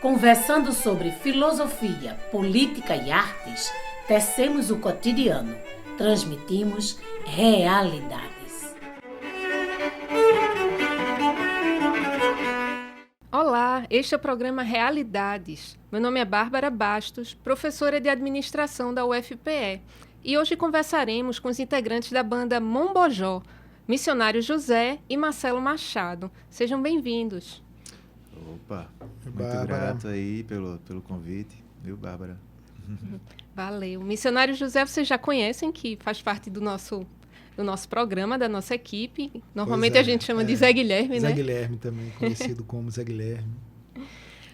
Conversando sobre filosofia, política e artes, tecemos o cotidiano, transmitimos realidades. Olá, este é o programa Realidades. Meu nome é Bárbara Bastos, professora de administração da UFPE, e hoje conversaremos com os integrantes da banda Mombojó, Missionário José e Marcelo Machado. Sejam bem-vindos. Opa, muito Bárbara. grato aí pelo convite, viu, Bárbara? Valeu. Missionário José, vocês já conhecem, que faz parte do nosso programa, da nossa equipe. Normalmente a gente chama de Zé Guilherme, né? Zé Guilherme também, conhecido como Zé Guilherme.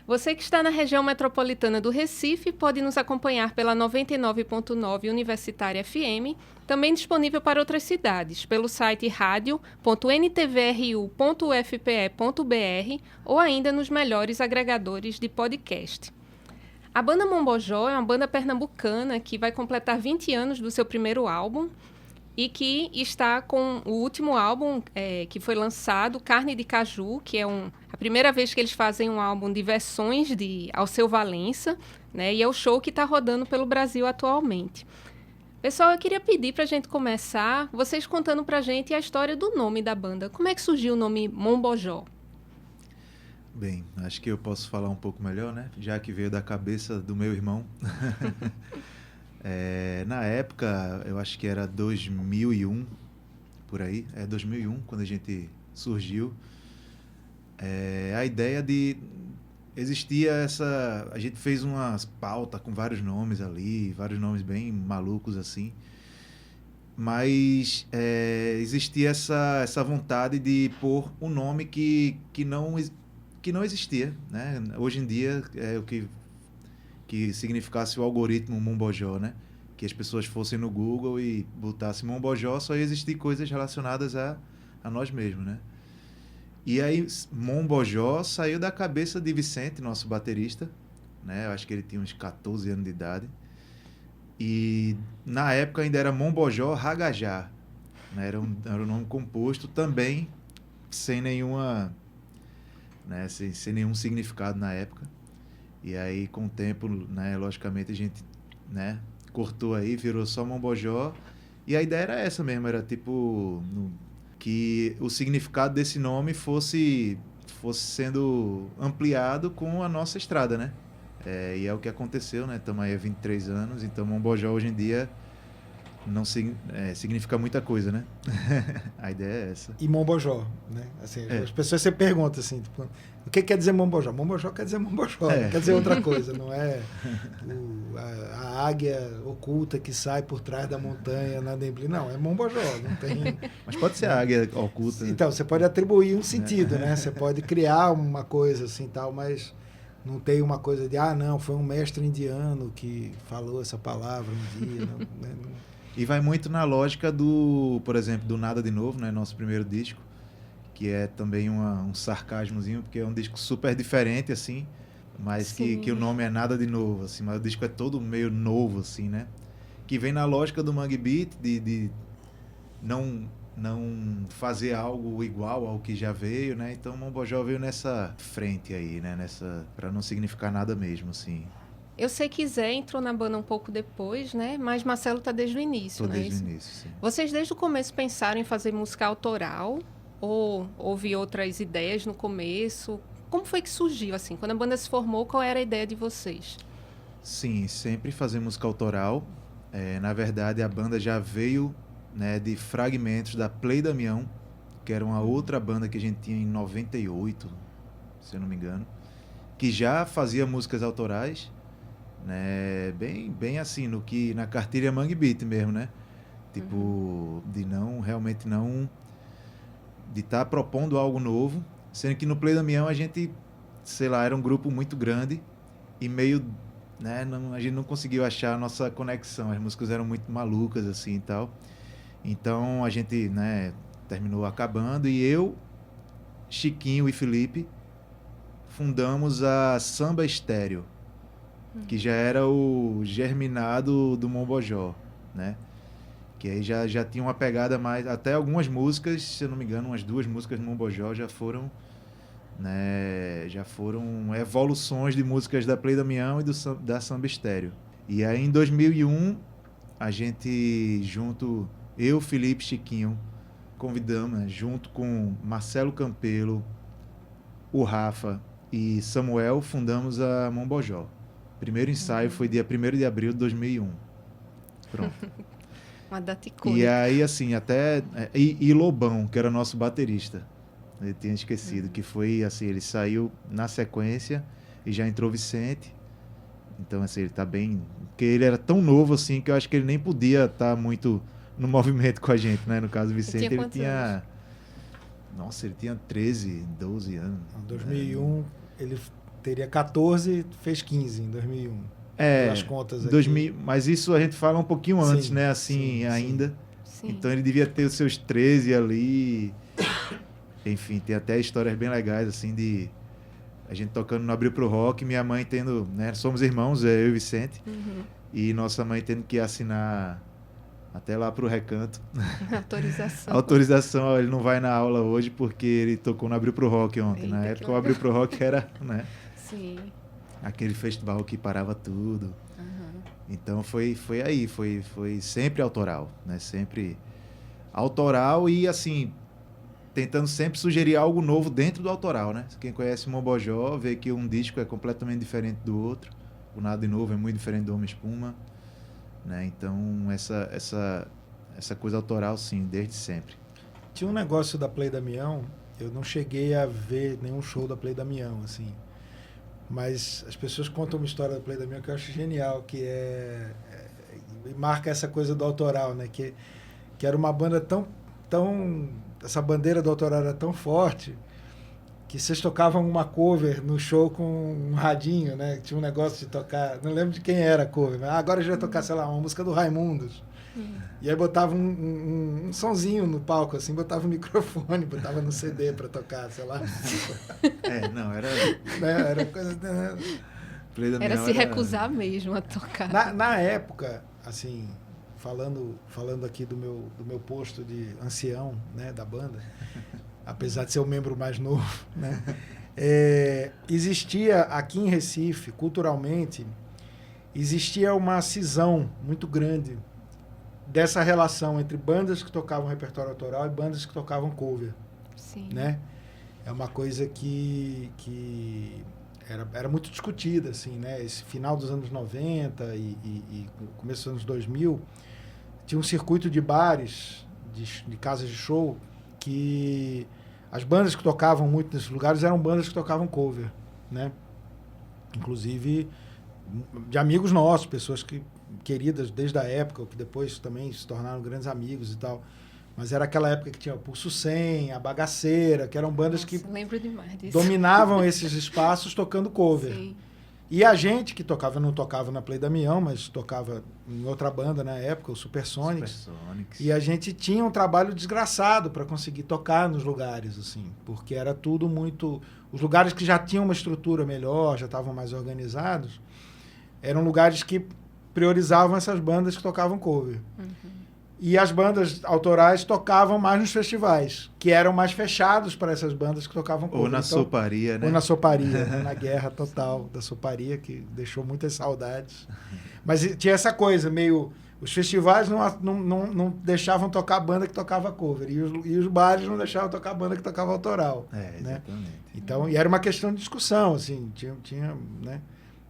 Você que está na região metropolitana do Recife pode nos acompanhar pela 99.9 Universitária FM, também disponível para outras cidades, pelo site radio.ntvru.ufpe.br ou ainda nos melhores agregadores de podcast. A banda Mombojó é uma banda pernambucana que vai completar 20 anos do seu primeiro álbum e que está com o último álbum que foi lançado, Carne de Caju, que é a primeira vez que eles fazem um álbum de versões de Alceu Valença, né? E é o show que está rodando pelo Brasil atualmente. Pessoal, eu queria pedir para a gente começar, vocês contando para a gente a história do nome da banda. Como é que surgiu o nome Mombojó? Bem, acho que eu posso falar um pouco melhor, né? Já que veio da cabeça do meu irmão. Na época, eu acho que era 2001, por aí. 2001, quando a gente surgiu. A ideia de... Existia essa... A gente fez umas pautas com vários nomes ali, vários nomes bem malucos assim. Mas existia essa vontade de pôr um nome que não existia, né? Hoje em dia é o que significasse o algoritmo Mombojó, né? Que as pessoas fossem no Google e botassem Mombojó, só ia existir coisas relacionadas a nós mesmos, né? E aí Mombojó saiu da cabeça de Vicente, nosso baterista, né? Eu acho que ele tinha uns 14 anos de idade. E na época ainda era Mombojó Ragajá, né? Era um nome composto também sem nenhuma... Né, sem nenhum significado na época. E aí, com o tempo, né, logicamente, a gente, né, cortou aí, virou só Mombojó. E a ideia era essa mesmo, era tipo... que o significado desse nome fosse sendo ampliado com a nossa estrada, né? E é o que aconteceu, né? Estamos aí há 23 anos, então Mombojó hoje em dia não significa muita coisa, né? A ideia é essa. E Mombojó, né? Assim, as pessoas sempre perguntam assim, tipo, o que quer dizer Mombojó? Mombojó quer dizer Mombojó, não quer dizer outra coisa, não é a águia oculta que sai por trás da montanha na neblina, não, é Mombojó, não tem... Mas pode ser a águia oculta. Então, você pode atribuir um sentido, né? Você pode criar uma coisa assim tal, mas não tem uma coisa de, não, foi um mestre indiano que falou essa palavra um dia, não, né? E vai muito na lógica por exemplo, do Nada de Novo, né? Nosso primeiro disco, que é também um sarcasmozinho, porque é um disco super diferente, assim, mas que o nome é Nada de Novo, assim, mas o disco é todo meio novo, assim, né? Que vem na lógica do Mangue Beat, de não fazer algo igual ao que já veio, né? Então o Mombojó veio nessa frente aí, né? Para não significar nada mesmo, assim. Eu sei que Zé entrou na banda um pouco depois, né? Mas Marcelo está desde o início, né? Desde o início, sim. Vocês desde o começo pensaram em fazer música autoral? Ou houve outras ideias no começo? Como foi que surgiu, assim? Quando a banda se formou, qual era a ideia de vocês? Sim, sempre fazer música autoral. Na verdade, a banda já veio, né, de fragmentos da Play Damião, que era uma outra banda que a gente tinha em 98, se eu não me engano, que já fazia músicas autorais, né, bem assim, na cartilha Mangue Beat mesmo, né? Tipo, de estar propondo algo novo, sendo que no Play Damião a gente, sei lá, era um grupo muito grande e meio, né, a gente não conseguiu achar a nossa conexão, as músicas eram muito malucas assim e tal. Então a gente, né, terminou acabando e eu, Chiquinho e Felipe fundamos a Samba Estéreo, que já era o germinado do Mombojó, né? Que aí já tinha uma pegada mais... Até algumas músicas, se eu não me engano, umas 2 músicas do Mombojó já foram né? Já foram evoluções de músicas da Play Damião e da Samba Estéreo. E aí em 2001, a gente eu, Felipe, Chiquinho, convidamos, né, junto com Marcelo Campelo, o Rafa e Samuel, fundamos a Mombojó. O primeiro ensaio foi dia 1º de abril de 2001. Pronto. Uma data icônica. E aí, assim, E Lobão, que era nosso baterista. Eu tinha esquecido, que foi, assim, ele saiu na sequência e já entrou Vicente. Então, assim, ele tá bem... Porque ele era tão novo, assim, que eu acho que ele nem podia estar muito no movimento com a gente, né? No caso do Vicente, ele tinha... Nossa, ele tinha 13, 12 anos. Em 2001, ele teria 14, fez 15 em 2001. Pelas contas aqui. 2000, mas isso a gente fala um pouquinho antes, Sim, né? Assim, sim, ainda. Sim. Então ele devia ter os seus 13 ali. Enfim, tem até histórias bem legais, assim, de a gente tocando no Abril pro Rock, minha mãe tendo, né? Somos irmãos, eu e o Vicente. Uhum. E nossa mãe tendo que assinar até lá pro Recanto. Autorização. Autorização, ó, ele não vai na aula hoje porque ele tocou no Abril pro Rock ontem. Eita, Na época o Abril pro Rock era, né? Sim. Aquele festival que parava tudo. Uhum. Então foi sempre autoral, né? Sempre autoral e, assim, tentando sempre sugerir algo novo dentro do autoral, né? Quem conhece o Mombojó vê que um disco é completamente diferente do outro. O Nada de Novo é muito diferente do Homem Espuma, né? Então essa coisa autoral, sim, desde sempre. Tinha um negócio da Play Damião, eu não cheguei a ver nenhum show da Play Damião, assim. Mas as pessoas contam uma história da Play Damião que eu acho genial, que marca essa coisa do autoral, né? Que era uma banda tão... Essa bandeira do autoral era tão forte que vocês tocavam uma cover no show com um radinho, né? Tinha um negócio de tocar... Não lembro de quem era a cover, mas agora a gente vai tocar, sei lá, uma música do Raimundos. E aí botava um sonzinho no palco, assim, botava um microfone, botava no CD para tocar, sei lá. Não, era... Era coisa... Era se recusar mesmo a tocar. Na época, assim, falando aqui do meu posto de ancião, né, da banda, apesar de ser o membro mais novo, né, existia aqui em Recife, culturalmente, existia uma cisão muito grande dessa relação entre bandas que tocavam repertório autoral e bandas que tocavam cover. Sim. Né? É uma coisa que era muito discutida, assim, né? Esse final dos anos 90 e começo dos anos 2000, tinha um circuito de bares, de casas de show, que as bandas que tocavam muito nesses lugares eram bandas que tocavam cover, né? Inclusive de amigos nossos, pessoas queridas desde a época, que depois também se tornaram grandes amigos e tal. Mas era aquela época que tinha o Pulso 100, a Bagaceira, que eram bandas que lembro demais disso. Dominavam esses espaços tocando cover. Sim. E a gente que tocava, não tocava na Play Damião, mas tocava em outra banda na época, o Supersonics. E a gente tinha um trabalho desgraçado para conseguir tocar nos lugares, assim, porque era tudo muito... Os lugares que já tinham uma estrutura melhor, já estavam mais organizados, eram lugares que priorizavam essas bandas que tocavam cover. Uhum. E as bandas autorais tocavam mais nos festivais, que eram mais fechados para essas bandas que tocavam cover. Ou na soparia, né? Ou na soparia, né? Na guerra total da soparia, que deixou muitas saudades. Mas tinha essa coisa, meio... Os festivais não deixavam tocar a banda que tocava cover, e os bares não deixavam tocar a banda que tocava autoral. Exatamente. Né? Então, e era uma questão de discussão, assim, tinha né?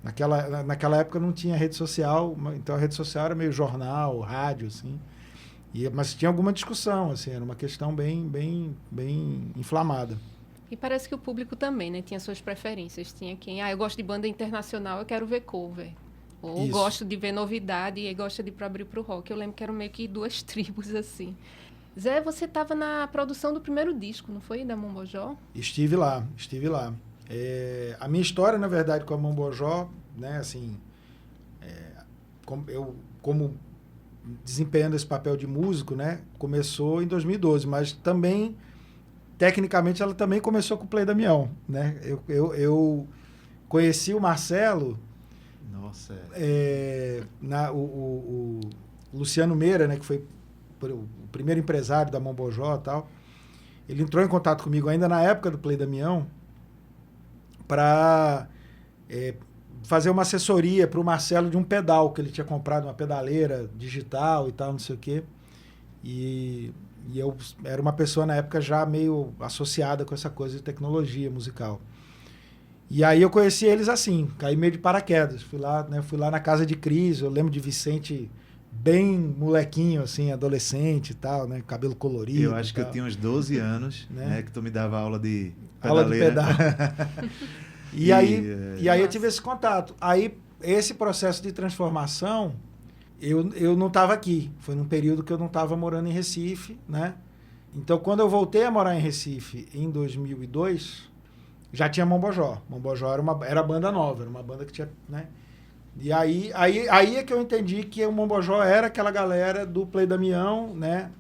Naquela época não tinha rede social, então a rede social era meio jornal, rádio, assim. Mas tinha alguma discussão, assim, era uma questão bem inflamada. E parece que o público também, né, tinha suas preferências. Tinha quem, eu gosto de banda internacional, eu quero ver cover. Ou Isso. Gosto de ver novidade e gosto de ir para abrir pro rock. Eu lembro que eram meio que duas tribos, assim. Zé, você estava na produção do primeiro disco, não foi? Da Mombojó? Estive lá. A minha história, na verdade, com a Mombojó, né, assim, como desempenhando esse papel de músico, né, começou em 2012, mas também, tecnicamente, ela também começou com o Play Damião, né? Eu conheci o Marcelo... Nossa. O Luciano Meira, né, que foi o primeiro empresário da Mombojó e tal, ele entrou em contato comigo ainda na época do Play Damião para fazer uma assessoria para o Marcelo de um pedal, que ele tinha comprado, uma pedaleira digital e tal, não sei o quê. E eu era uma pessoa, na época, já meio associada com essa coisa de tecnologia musical. E aí eu conheci eles assim, caí meio de paraquedas. Fui lá na casa de Cris, eu lembro de Vicente bem molequinho, assim, adolescente e tal, né? Cabelo colorido. Eu acho que eu tinha uns 12 anos, né? Que tu me dava aula de pedaleira. Aula de pedal. E aí eu tive esse contato. Aí, esse processo de transformação, eu não estava aqui. Foi num período que eu não estava morando em Recife, né? Então, quando eu voltei a morar em Recife, em 2002, já tinha Mombojó. Mombojó era banda nova, era uma banda que tinha, né? E aí é que eu entendi que o Mombojó era aquela galera do Play Damião, né?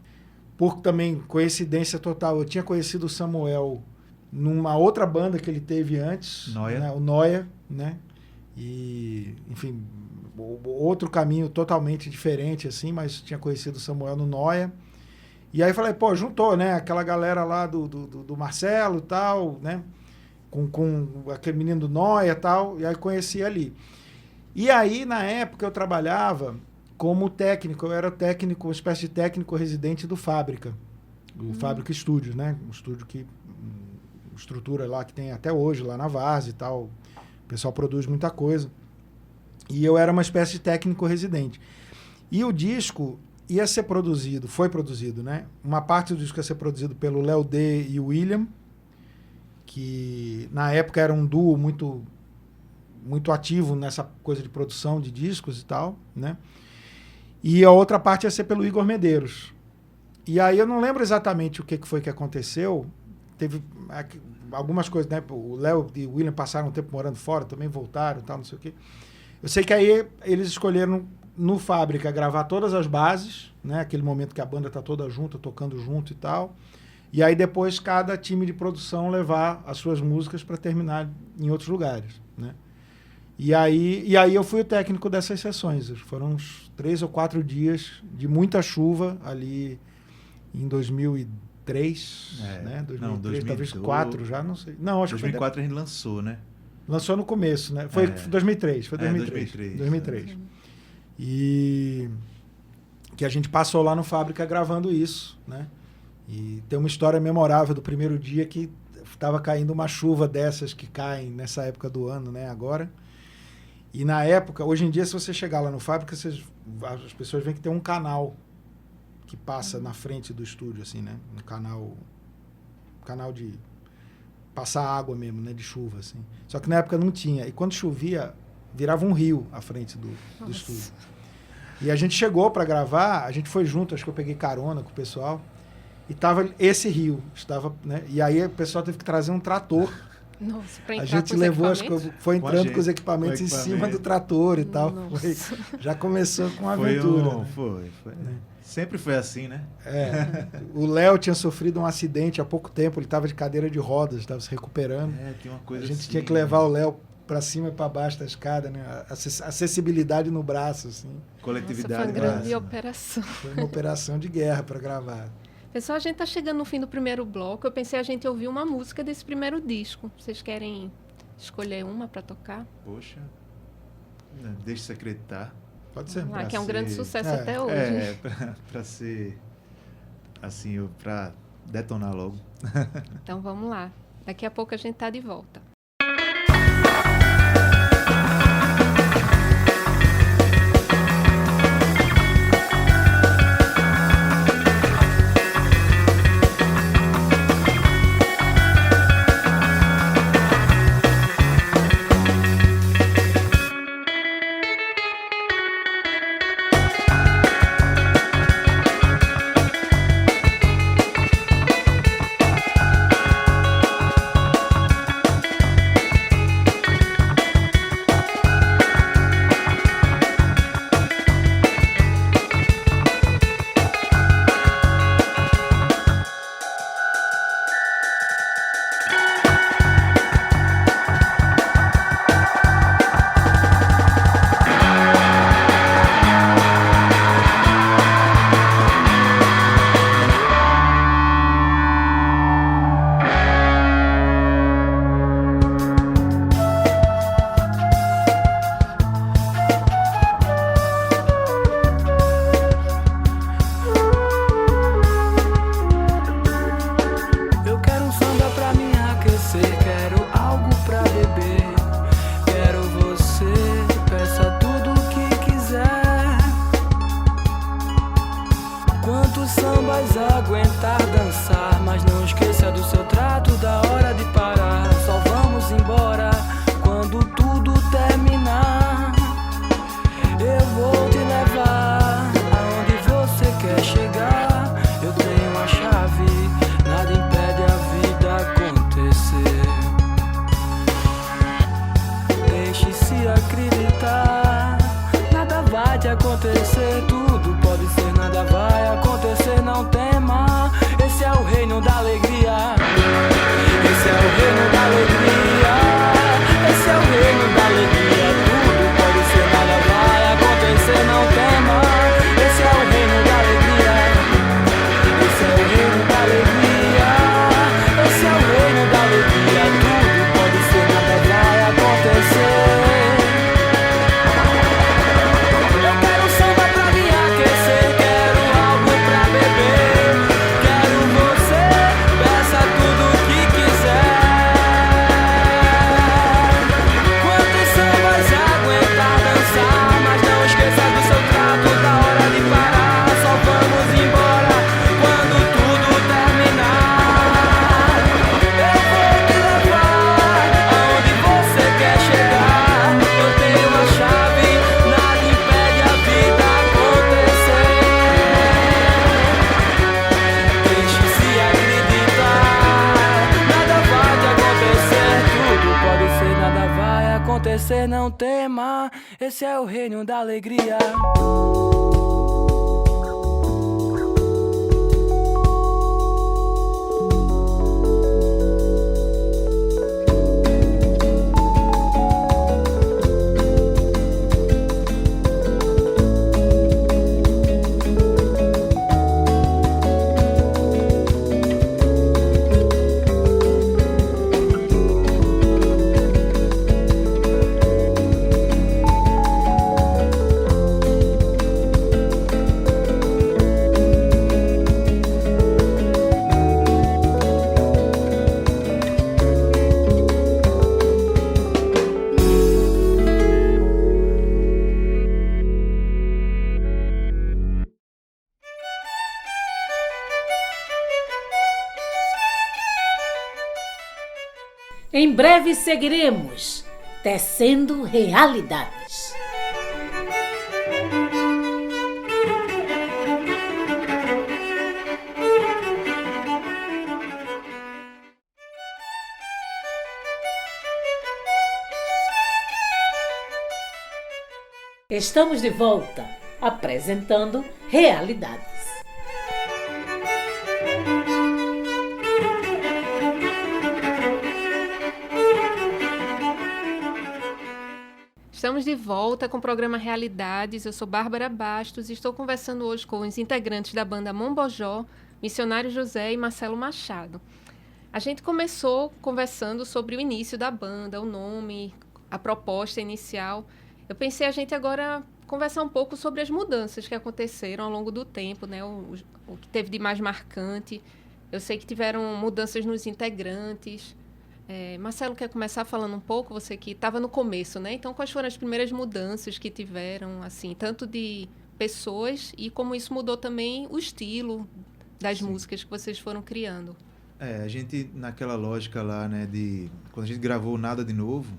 Por também coincidência total. Eu tinha conhecido o Samuel numa outra banda que ele teve antes, Noia. Né? O Noia, né? E, enfim, outro caminho totalmente diferente, assim, mas tinha conhecido o Samuel no Noia. E aí falei, pô, juntou, né? Aquela galera lá do Marcelo e tal, né? Com aquele menino do Noia e tal, e aí conheci ali. E aí, na época, eu trabalhava como técnico, eu era técnico, uma espécie de técnico residente do Fábrica, o Fábrica Studios, né? Um estúdio que, estrutura lá que tem até hoje, lá na Várzea e tal, o pessoal produz muita coisa. E eu era uma espécie de técnico residente. E o disco ia ser produzido, foi produzido, né? Uma parte do disco ia ser produzido pelo Léo D e o William, que na época era um duo muito ativo nessa coisa de produção de discos e tal, né? E a outra parte ia ser pelo Igor Medeiros. E aí eu não lembro exatamente o que foi que aconteceu. Teve algumas coisas, né? O Léo e o William passaram um tempo morando fora, também voltaram e tal, não sei o quê. Eu sei que aí eles escolheram no Fábrica gravar todas as bases, né? Aquele momento que a banda tá toda junta, tocando junto e tal. E aí depois cada time de produção levar as suas músicas para terminar em outros lugares, né? E aí eu fui o técnico dessas sessões. Foram uns 3 ou 4 dias de muita chuva ali em 2003, né? 2003, não, 2002, talvez 2004 já, não sei. Não, acho 2004 que a gente lançou, né? Lançou no começo, né? Foi 2003, foi 2003. 2003. E que a gente passou lá no Fábrica gravando isso, né? E tem uma história memorável do primeiro dia que estava caindo uma chuva dessas que caem nessa época do ano, né? Agora. E na época, hoje em dia, se você chegar lá no Fábrica, as pessoas veem que tem um canal que passa na frente do estúdio, assim, né? Um canal de passar água mesmo, né? De chuva, assim. Só que na época não tinha. E quando chovia, virava um rio à frente do estúdio. E a gente chegou para gravar, a gente foi junto, acho que eu peguei carona com o pessoal, e tava esse rio, estava, né? E aí o pessoal teve que trazer um trator. Nossa, pra entrar a gente levou foi entrando com os equipamentos em cima do trator e tal. Já começou com uma aventura. Foi. Sempre foi assim, né? O Léo tinha sofrido um acidente há pouco tempo, ele estava de cadeira de rodas, estava se recuperando. Tem uma coisa a gente assim, tinha que levar o Léo para cima e para baixo da escada, né? Acessibilidade no braço, assim. Coletividade. Nossa, foi uma grande operação. Foi uma operação de guerra para gravar. Pessoal, a gente está chegando no fim do primeiro bloco. Eu pensei a gente ouvir uma música desse primeiro disco. Vocês querem escolher uma para tocar? Poxa, deixa-se acreditar. Pode ser. Que é um grande sucesso até hoje. Para ser assim, para detonar logo. Então vamos lá. Daqui a pouco a gente está de volta. envelhecer não tema, esse é o reino da alegria. Em breve seguiremos tecendo realidades. Estamos de volta, apresentando Realidades. Estamos de volta com o programa Realidades. Eu sou Bárbara Bastos e estou conversando hoje com os integrantes da banda Mombojó, Missionário José e Marcelo Machado. A gente começou conversando sobre o início da banda, o nome, a proposta inicial. Eu pensei a gente agora conversar um pouco sobre as mudanças que aconteceram ao longo do tempo, né? O que teve de mais marcante. Eu sei que tiveram mudanças nos integrantes. Marcelo, quer começar falando um pouco? Você que estava no começo, né? Então, quais foram as primeiras mudanças que tiveram, assim, tanto de pessoas e como isso mudou também o estilo das músicas que vocês foram criando? A gente, naquela lógica lá, né, quando a gente gravou Nada de Novo,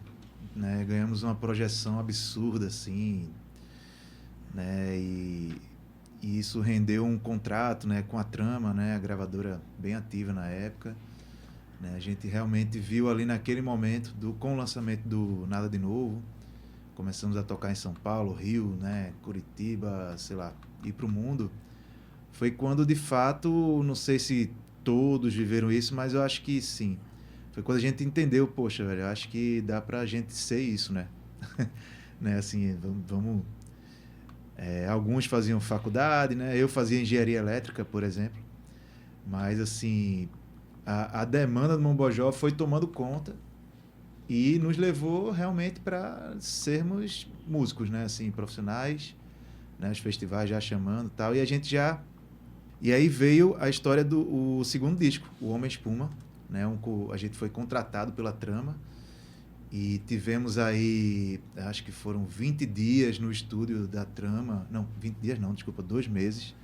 né, ganhamos uma projeção absurda, assim, né, e isso rendeu um contrato, né, com a Trama, né, a gravadora bem ativa na época. Né, a gente realmente viu ali naquele momento, com o lançamento do Nada de Novo, começamos a tocar em São Paulo, Rio, né, Curitiba, sei lá, ir para o mundo. Foi quando, de fato, não sei se todos viveram isso, mas eu acho que sim. Foi quando a gente entendeu, poxa, velho, eu acho que dá pra gente ser isso, né? Né, assim, vamos... alguns faziam faculdade, né? Eu fazia engenharia elétrica, por exemplo. Mas, assim... A demanda do Mombojó foi tomando conta e nos levou realmente para sermos músicos, né? Assim, profissionais, né? Os festivais já chamando e tal. E a gente já... E aí veio a história do segundo disco, O Homem Espuma, né? A gente foi contratado pela Trama e tivemos aí, acho que foram 20 dias no estúdio da Trama. Não, 20 dias não, desculpa, 2 meses.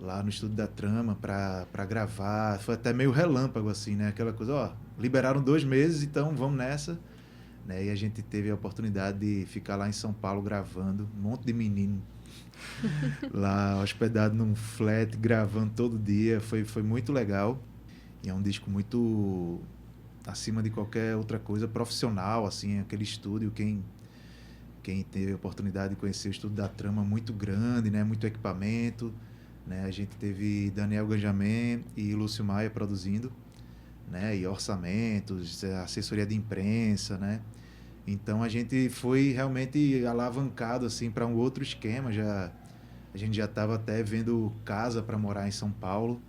Lá no estúdio da Trama para gravar. Foi até meio relâmpago, assim, né? Aquela coisa, ó, liberaram 2 meses, então vamos nessa. Né? E a gente teve a oportunidade de ficar lá em São Paulo gravando, um monte de menino lá hospedado num flat, gravando todo dia. Foi muito legal. E é um disco muito acima de qualquer outra coisa, profissional, assim, aquele estúdio, quem teve a oportunidade de conhecer o estúdio da Trama, muito grande, né? Muito equipamento. Né, a gente teve Daniel Ganjamin e Lúcio Maia produzindo, né, e orçamentos, assessoria de imprensa, né? Então a gente foi realmente alavancado assim para um outro esquema. A gente já estava até vendo casa para morar em São Paulo,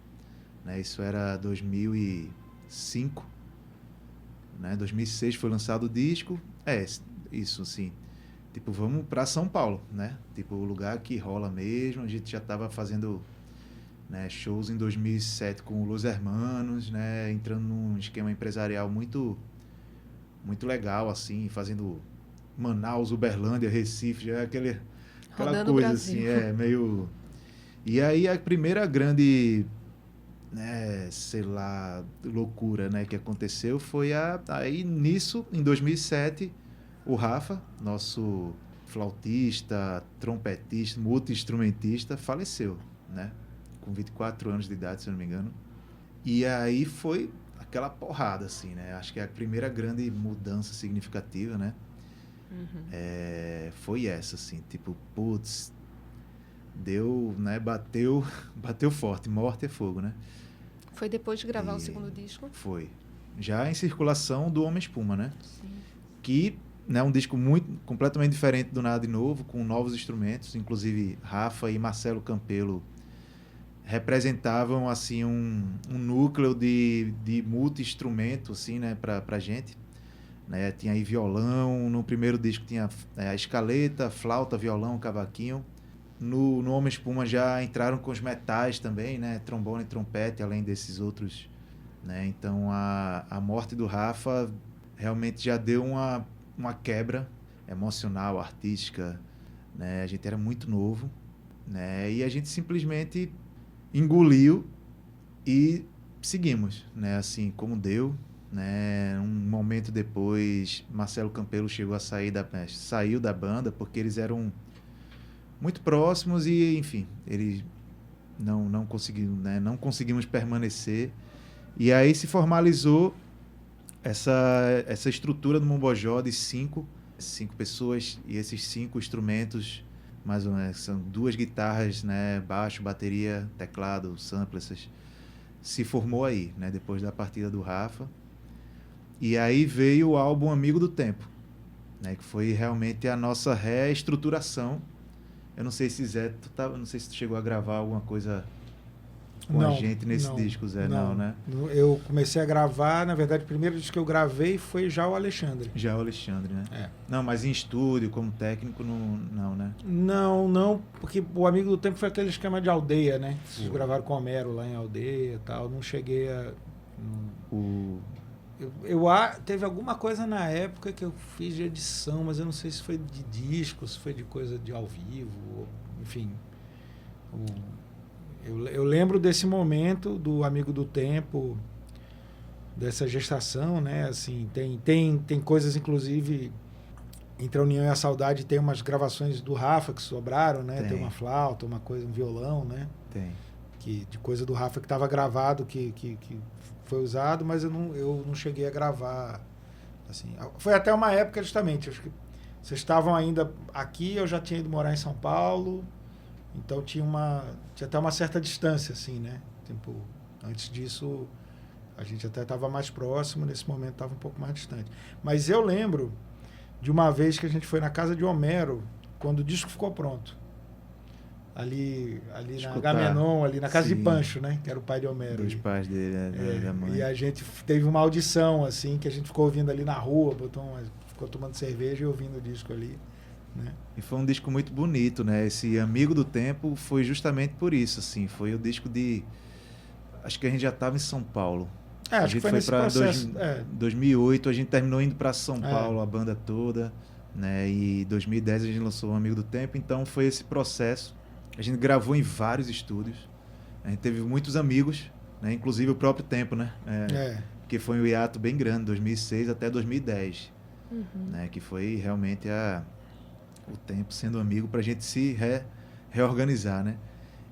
né? Isso era 2005, né? 2006 foi lançado o disco. Isso assim. Tipo, vamos para São Paulo, né? Tipo, o lugar que rola mesmo. A gente já estava fazendo, né, shows em 2007 com o Los Hermanos, né? Entrando num esquema empresarial muito, muito legal, assim, fazendo Manaus, Uberlândia, Recife, já aquela Rodando coisa, Brasil. assim, meio... E aí a primeira grande, né, sei lá, loucura, né, que aconteceu foi aí nisso, em 2007... O Rafa, nosso flautista, trompetista, multi-instrumentista, faleceu, né? Com 24 anos de idade, se eu não me engano. E aí foi aquela porrada, assim, né? Acho que é a primeira grande mudança significativa, né? Foi essa, assim, tipo, putz, deu, né, bateu forte, Morte é Fogo, né? Foi depois de gravar o segundo disco? Foi. Já em circulação do Homem Espuma, né? Sim. Que é um disco completamente diferente do Nada de Novo, com novos instrumentos, inclusive Rafa e Marcelo Campelo representavam assim um núcleo de multi-instrumento assim, né, pra gente, né? Tinha aí violão, no primeiro disco tinha a escaleta, flauta, violão, cavaquinho. No Homem Espuma já entraram com os metais também, né, trombone e trompete, além desses outros, né? Então a morte do Rafa realmente já deu uma quebra emocional, artística, né? A gente era muito novo, né? E a gente simplesmente engoliu e seguimos, né? Assim como deu, né? Um momento depois, Marcelo Campelo saiu da banda porque eles eram muito próximos e, enfim, eles não conseguiram, né? Não conseguimos permanecer. E aí se formalizou essa estrutura do Mombojó de cinco pessoas, e esses 5 instrumentos, mais ou menos, são 2 guitarras, né, baixo, bateria, teclado, sampler, se formou aí, né, depois da partida do Rafa. E aí veio o álbum Amigo do Tempo, né, que foi realmente a nossa reestruturação. Eu não sei se Zé, não sei se tu chegou a gravar alguma coisa com a gente nesse disco, Zé, não, né? Eu comecei a gravar, na verdade, o primeiro disco que eu gravei foi já o Alexandre. Já o Alexandre, né? Não, mas em estúdio, como técnico, não, né? Não, porque o Amigo do Tempo foi aquele esquema de Aldeia, né? Vocês gravaram com o Homero lá em Aldeia e tal, não cheguei a... Teve alguma coisa na época que eu fiz de edição, mas eu não sei se foi de disco, se foi de coisa de ao vivo, enfim... Eu lembro desse momento do Amigo do Tempo, dessa gestação, né? Assim, tem coisas, inclusive, entre a União e a Saudade, tem umas gravações do Rafa que sobraram, né? Tem uma flauta, uma coisa, um violão, né? Tem. De coisa do Rafa que estava gravado, que foi usado, mas eu não cheguei a gravar. Assim, foi até uma época, justamente, acho que vocês estavam ainda aqui, eu já tinha ido morar em São Paulo. Então tinha até uma certa distância, assim, né? Tipo, antes disso, a gente até estava mais próximo, nesse momento estava um pouco mais distante. Mas eu lembro de uma vez que a gente foi na casa de Homero, quando o disco ficou pronto. Ali na Agamenon, ali na casa de Pancho, né? Que era o pai de Homero. Dos pais dele, da mãe. E a gente teve uma audição, assim, que a gente ficou ouvindo ali na rua, ficou tomando cerveja e ouvindo o disco ali. Né? E foi um disco muito bonito, né? Esse Amigo do Tempo foi justamente por isso, assim. Foi o disco de... Acho que a gente já estava em São Paulo. Acho que foi nesse processo. 2008, a gente terminou indo para São Paulo, a banda toda, né? E em 2010 a gente lançou o Amigo do Tempo. Então foi esse processo. A gente gravou em vários estúdios. A gente teve muitos amigos, né? Inclusive o próprio Tempo, né? Porque foi um hiato bem grande, 2006 até 2010. Né? Que foi realmente o Tempo sendo amigo para a gente se reorganizar, né?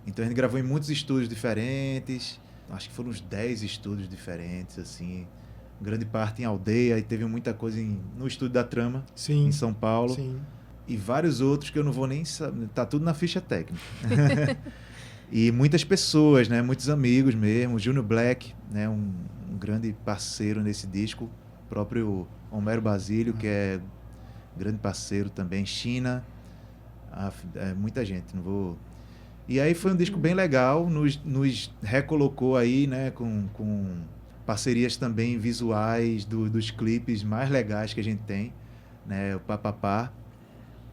Então a gente gravou em muitos estúdios diferentes, acho que foram uns 10 estúdios diferentes, assim, grande parte em Aldeia, e teve muita coisa no estúdio da Trama, em São Paulo, e vários outros que eu não vou nem saber, tá tudo na ficha técnica. E muitas pessoas, né? Muitos amigos mesmo, Júnior Black, né? Um grande parceiro nesse disco, o próprio Homero Basílio, que é grande parceiro também, China, muita gente, não vou... E aí foi um disco bem legal, nos recolocou aí, né, com parcerias também visuais dos clipes mais legais que a gente tem, né, o Papapá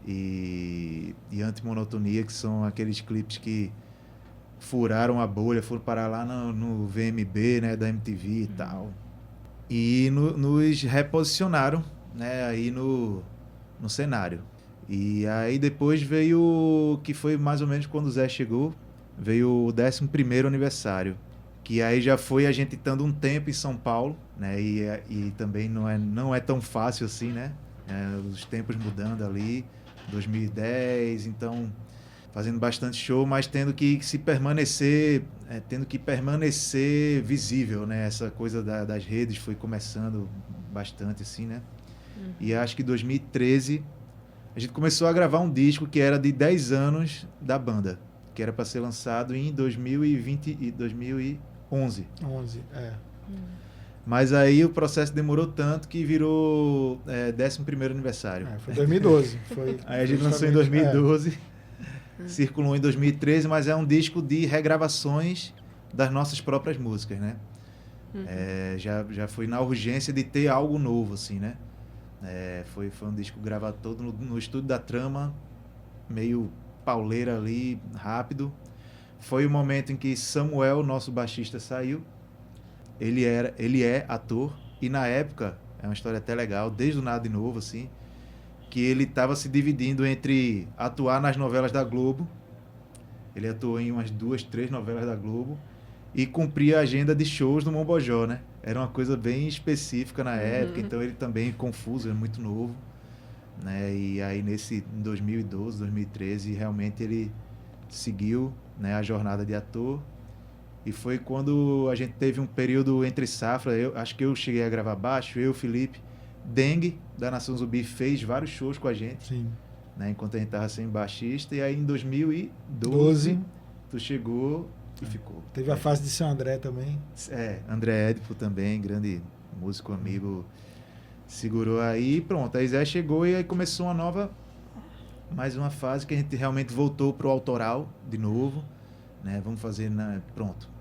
e Antimonotonia, que são aqueles clipes que furaram a bolha, foram parar lá no VMB, né, da MTV e tal, e nos reposicionaram, né, aí no cenário. E aí depois veio, que foi mais ou menos quando o Zé chegou, veio o 11º aniversário, que aí já foi a gente estando um tempo em São Paulo, né? E também não é tão fácil assim, né? Os tempos mudando ali, 2010, então fazendo bastante show, mas tendo que permanecer visível, né? Essa coisa das redes foi começando bastante assim, né? E acho que em 2013 a gente começou a gravar um disco que era de 10 anos da banda, que era para ser lançado em 2020 e 2011. 11, é. Mas aí o processo demorou tanto que virou 11º aniversário. Foi 2012. Aí a gente lançou em 2012, circulou em 2013, mas é um disco de regravações das nossas próprias músicas, né? Já foi na urgência de ter algo novo, assim, né? Foi um disco gravado todo no estúdio da Trama, meio pauleira ali, rápido. Foi o momento em que Samuel, nosso baixista, saiu. Ele é ator, e na época, é uma história até legal, desde o Nada de Novo, assim, que ele estava se dividindo entre atuar nas novelas da Globo, ele atuou em umas 2, 3 novelas da Globo, e cumprir a agenda de shows no Mombojó, né? Era uma coisa bem específica na época, então ele também confuso, era muito novo, né? E aí em 2012, 2013, realmente ele seguiu, né, a jornada de ator. E foi quando a gente teve um período entre safra, acho que eu cheguei a gravar baixo, eu, Felipe, Dengue, da Nação Zumbi, fez vários shows com a gente. Sim. Né, enquanto a gente estava sem baixista. E aí em 2012, tu chegou e ficou. Teve a fase de São André também. André Édipo também, grande músico, amigo, segurou aí e pronto. Aí Zé chegou e aí começou mais uma fase que a gente realmente voltou pro autoral de novo. Né, vamos fazer, pronto.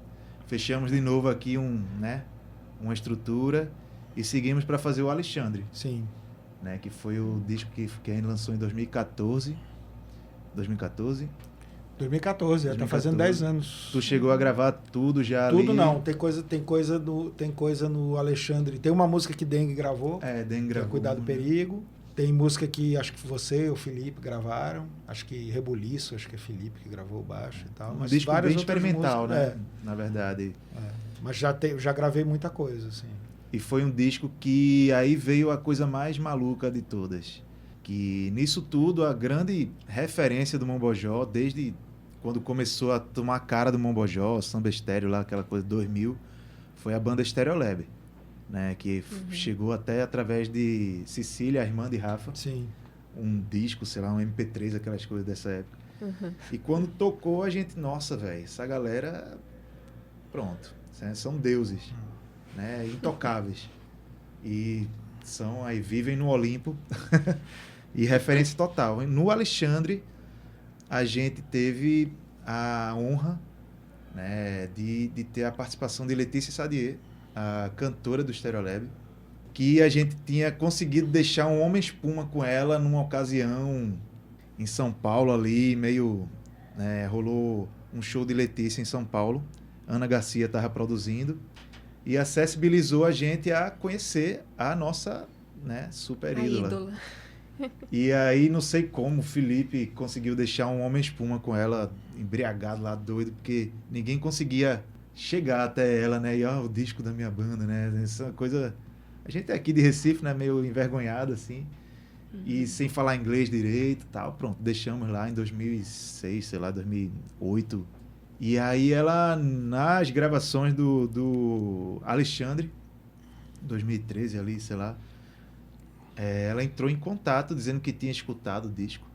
Fechamos de novo aqui uma estrutura e seguimos para fazer o Alexandre. Sim. Né, que foi o disco que a gente lançou em 2014. 2014? 2014, já tá fazendo 10 anos. Tu chegou a gravar tudo já tudo ali? Não, tem coisa no Alexandre. Tem uma música que Dengue gravou. Dengue gravou. Cuidado do Perigo. Tem música que acho que você e o Felipe gravaram. Acho que Rebuliço, acho que é Felipe que gravou o baixo e tal. Um disco bem experimental, músicas, né? Na verdade. Mas já gravei muita coisa, assim. E foi um disco que aí veio a coisa mais maluca de todas. Que nisso tudo, a grande referência do Mombojó, desde quando começou a tomar a cara do Mombojó, Samba Estéreo lá, aquela coisa 2000, foi a banda Stereolab. Né, que chegou até através de Cecília, a irmã de Rafa. Sim. Um disco, sei lá, um MP3, aquelas coisas dessa época. E quando tocou, a gente, nossa, velho, essa galera, pronto, são deuses, né, intocáveis. E vivem no Olimpo. E referência total. No Alexandre, a gente teve a honra, né, de ter a participação de Letícia Sadier, a cantora do Stereolab, que a gente tinha conseguido deixar um homem-espuma com ela numa ocasião em São Paulo ali, meio... Né, rolou um show de Letícia em São Paulo, Ana Garcia estava produzindo, e acessibilizou a gente a conhecer a nossa, né, super ídola. E aí, não sei como, o Felipe conseguiu deixar um homem-espuma com ela, embriagado lá, doido, porque ninguém conseguia chegar até ela, né? E o disco da minha banda, né? Essa coisa... A gente é aqui de Recife, né? Meio envergonhado, assim. E sem falar inglês direito e tal. Pronto, deixamos lá em 2006, sei lá, 2008. E aí ela, nas gravações do Alexandre, 2013 ali, sei lá, ela entrou em contato dizendo que tinha escutado o disco,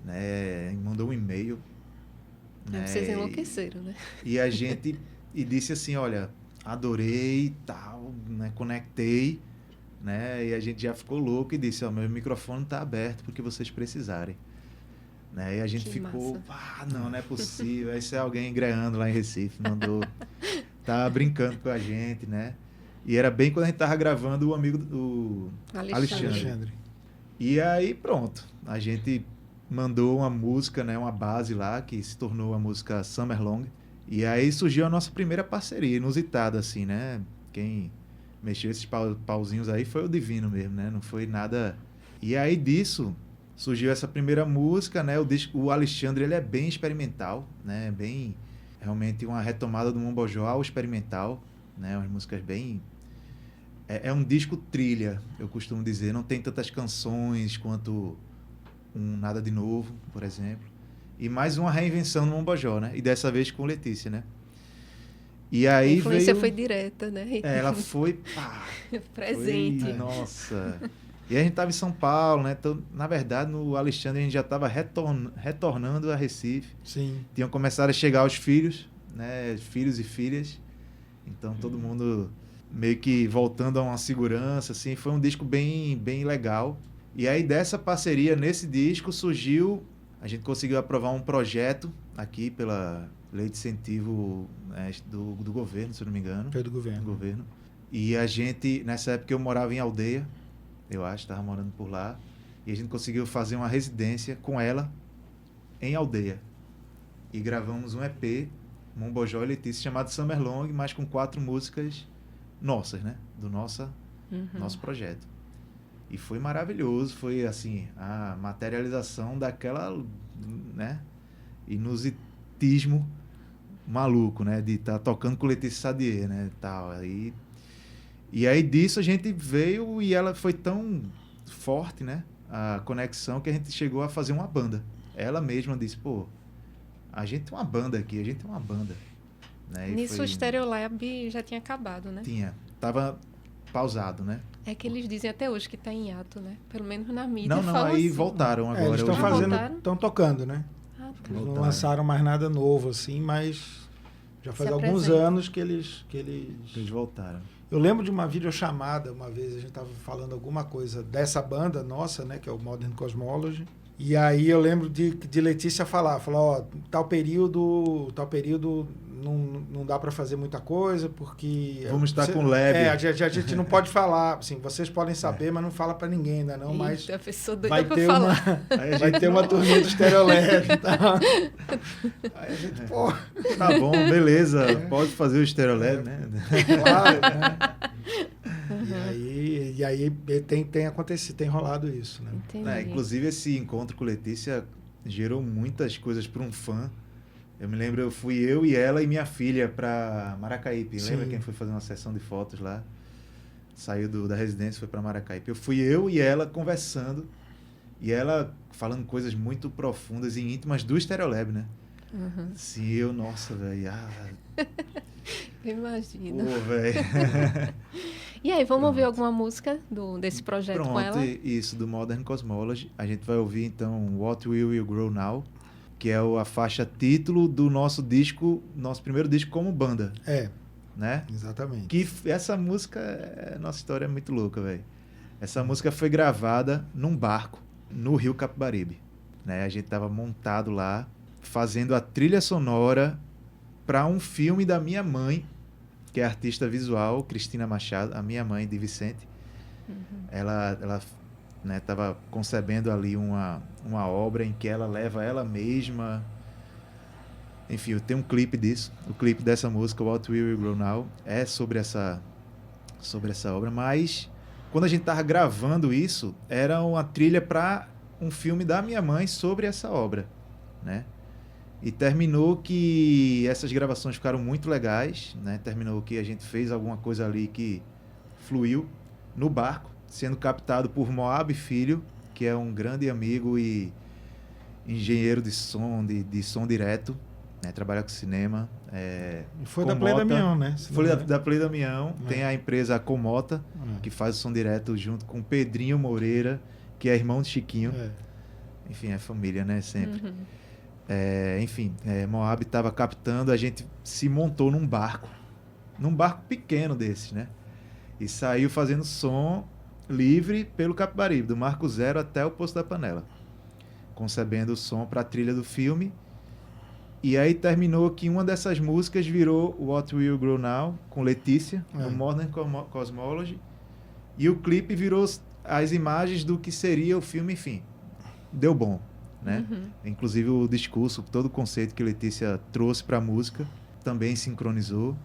né? Mandou um e-mail. Vocês enlouqueceram, né? E a gente disse assim, olha, adorei e tal, né? Conectei, né? E a gente já ficou louco e disse, meu microfone está aberto porque vocês precisarem. Né? E a gente ficou, não é possível. Isso é alguém engreando lá em Recife, mandou, tá brincando com a gente, né? E era bem quando a gente tava gravando o amigo do Alexandre. E aí, pronto, a gente mandou uma música, né, uma base lá, que se tornou a música Summer Long. E aí surgiu a nossa primeira parceria, inusitada, assim, né? Quem mexeu esses pauzinhos aí foi o Divino mesmo, né? Não foi nada... E aí disso surgiu essa primeira música, né? O Alexandre, ele é bem experimental, né? Bem, realmente uma retomada do Mombojó ao experimental, né? Umas músicas bem... É um disco trilha, eu costumo dizer. Não tem tantas canções quanto um Nada de Novo, por exemplo. E mais uma reinvenção no Mombojó, né? E dessa vez com Letícia, né? E aí a influência foi direta, né? Ela foi... Presente. Nossa... E a gente estava em São Paulo, né? Então, na verdade, no Alexandre a gente já estava retornando a Recife. Sim. Tinham começado a chegar os filhos, né? Filhos e filhas. Então, todo mundo meio que voltando a uma segurança, assim. Foi um disco bem, bem legal. E aí, dessa parceria, nesse disco, surgiu... A gente conseguiu aprovar um projeto aqui pela Lei de Incentivo, né, do governo, se eu não me engano. Foi do governo. E a gente, nessa época eu morava em Aldeia, eu acho, estava morando por lá. E a gente conseguiu fazer uma residência com ela em Aldeia. E gravamos um EP, Mombojó e Letícia, chamado Summer Long, mas com 4 músicas nossas, né? Do nosso projeto. E foi maravilhoso, foi assim, a materialização daquela, né? Inusitismo maluco, né? De estar tocando com Letícia Sadier, né? Tal. E aí disso a gente veio e ela foi tão forte, né? A conexão que a gente chegou a fazer uma banda. Ela mesma disse, pô, a gente tem uma banda aqui, a gente tem uma banda. Né? Nisso o Stereolab já tinha acabado, né? Tinha. Tava pausado, né? É que eles dizem até hoje que tá em hiato, né? Pelo menos na mídia. Não, falam aí assim. voltaram agora. Eles estão hoje. estão tocando, né? Ah, tá. Eles não Voltaram. lançaram mais nada novo, assim, mas já faz Se alguns apresenta. anos que eles... Eles voltaram. Eu lembro de uma videochamada, uma vez a gente estava falando alguma coisa dessa banda nossa, né, que é o Modern Cosmology. E aí eu lembro de Letícia falar, ó, tal período não dá para fazer muita coisa, porque... Vamos estar com lab. A gente não pode falar, assim, vocês podem saber, mas não fala para ninguém ainda não, mas Eita, a pessoa doida vai pra ter falar. vai ter uma turnê do Stereolab e tal. Aí a gente, pô... Tá bom, beleza, pode fazer o Stereolab, né? Claro, né? E aí tem acontecido, tem rolado isso, né? Entendi. É, inclusive esse encontro com Letícia gerou muitas coisas para um fã. Eu me lembro, fui eu e ela e minha filha para Maracaípe. Sim. Lembra quem foi fazer uma sessão de fotos lá? Saiu da residência, foi para Maracaípe. Fui eu e ela conversando e ela falando coisas muito profundas e íntimas do Stereolab, né? Uhum. Sim, nossa, velho. Imagina. Pô, velho. E aí, vamos ouvir alguma música desse projeto com ela? Pronto, isso, do Modern Cosmology. A gente vai ouvir, então, What Will You Grow Now, que é a faixa título do nosso primeiro disco como banda. Né? Exatamente. Que essa música, nossa história é muito louca, velho. Essa música foi gravada num barco, no Rio Capibaribe. Né? A gente tava montado lá, fazendo a trilha sonora para um filme da minha mãe, que é artista visual, Cristina Machado, a minha mãe de Vicente. Ela né, estava concebendo ali uma obra em que ela leva ela mesma. Enfim, eu tenho um clipe disso. O clipe dessa música, What Will You Grow Now, é sobre essa obra. Mas, quando a gente estava gravando isso, era uma trilha para um filme da minha mãe sobre essa obra, né? E terminou que essas gravações ficaram muito legais, né? Terminou que a gente fez alguma coisa ali que fluiu no barco, sendo captado por Moab Filho, que é um grande amigo e engenheiro de som, de som direto, né? Trabalha com cinema. Foi da Play Damião, né? Foi da Play Damião. Tem a empresa Comota, que faz o som direto junto com Pedrinho Moreira, que é irmão de Chiquinho. Enfim, é família, né? Sempre. Moab estava captando, a gente se montou num barco pequeno desses, né? E saiu fazendo som livre pelo Capibaribe, do Marco Zero até o Poço da Panela, concebendo o som para a trilha do filme. E aí terminou que uma dessas músicas virou What Will You Grow Now, com Letícia, no Modern Cosmology, e o clipe virou as imagens do que seria o filme. Enfim, deu bom, né? Inclusive o discurso, todo o conceito que Letícia trouxe para a música também sincronizou.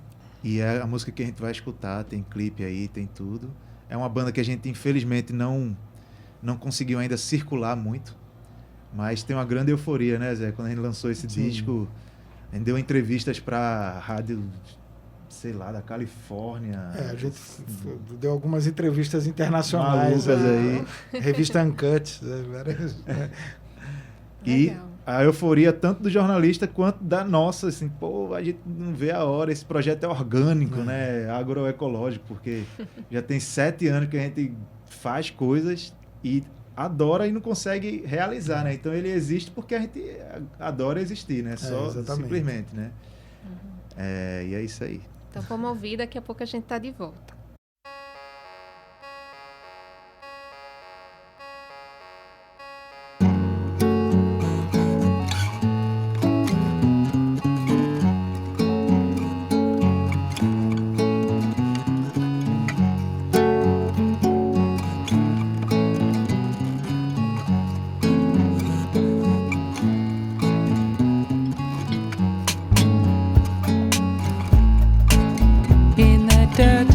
E é a música que a gente vai escutar, tem clipe aí, tem tudo. É uma banda que a gente infelizmente não conseguiu ainda circular muito, mas tem uma grande euforia, né, Zé? Quando a gente lançou esse disco, a gente deu entrevistas para rádio, sei lá, da Califórnia. A gente deu algumas entrevistas internacionais aí. Revista Uncut. E a euforia tanto do jornalista quanto da nossa, assim, pô, a gente não vê a hora, esse projeto é orgânico, né, agroecológico, porque já tem 7 anos que a gente faz coisas e adora e não consegue realizar, né, então ele existe porque a gente adora existir, né, só simplesmente, né, e é isso aí. Então vamos ouvir, daqui a pouco a gente tá de volta. In that dirt,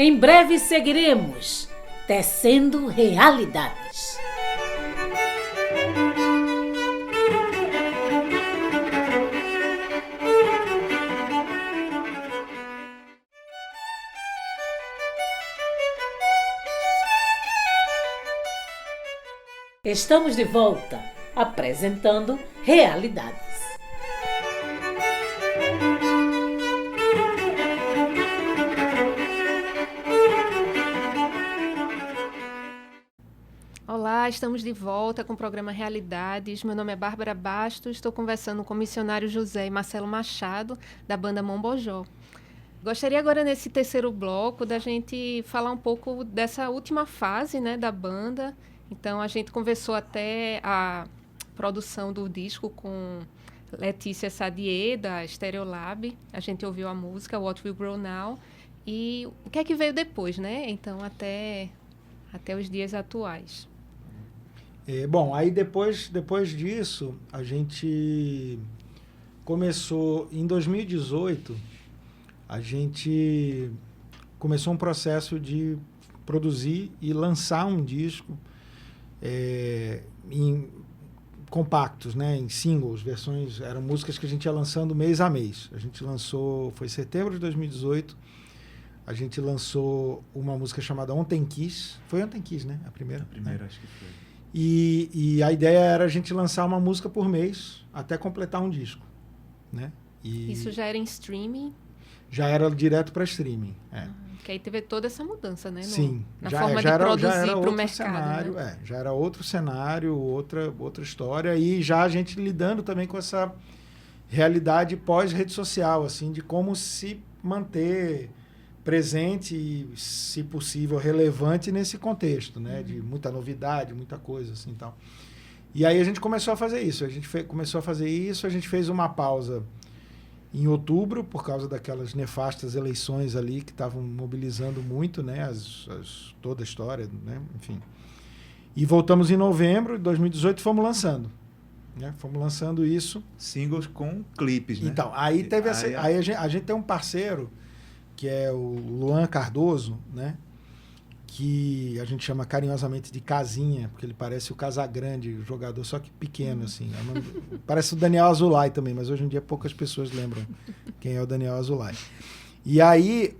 Em breve seguiremos tecendo realidades. Estamos de volta, apresentando Realidades. Olá, estamos de volta com o programa Realidades. Meu nome é Bárbara Bastos, estou conversando com o missionário José e Marcelo Machado, da banda Mombojó. Gostaria agora, nesse terceiro bloco, da gente falar um pouco dessa última fase, né, da banda. Então, a gente conversou até a produção do disco com Letícia Sadier, da Stereolab. A gente ouviu a música What Will Grow Now. E o que é que veio depois, né? Então, até os dias atuais. Bom, aí depois disso, a gente começou, em 2018, a gente começou um processo de produzir e lançar um disco em compactos, né, em singles, versões, eram músicas que a gente ia lançando mês a mês. A gente lançou, foi setembro de 2018, a gente lançou uma música chamada Ontem Quis. Foi Ontem Quis, né? A primeira, acho que foi. E a ideia era a gente lançar uma música por mês até completar um disco, né? E isso já era em streaming? Já era direto para streaming, Que aí teve toda essa mudança, né? Sim. Na forma de produzir para o mercado. Cenário, né? Já era outro cenário, outra história, e já a gente lidando também com essa realidade pós-rede social, assim, de como se manter presente e, se possível, relevante nesse contexto, né? De muita novidade, muita coisa, assim, tal. E aí a gente começou a fazer isso. A gente fez uma pausa em outubro, por causa daquelas nefastas eleições ali que estavam mobilizando muito, né, toda a história, né, enfim. E voltamos em novembro de 2018 e fomos lançando. Né, fomos lançando isso. Singles com clipes, né? Então, aí teve aí a gente tem um parceiro, que é o Luan Cardoso, né, que a gente chama carinhosamente de Casinha, porque ele parece o Casagrande, o jogador, só que pequeno, assim. Parece o Daniel Azulay também, mas hoje em dia poucas pessoas lembram quem é o Daniel Azulay. E aí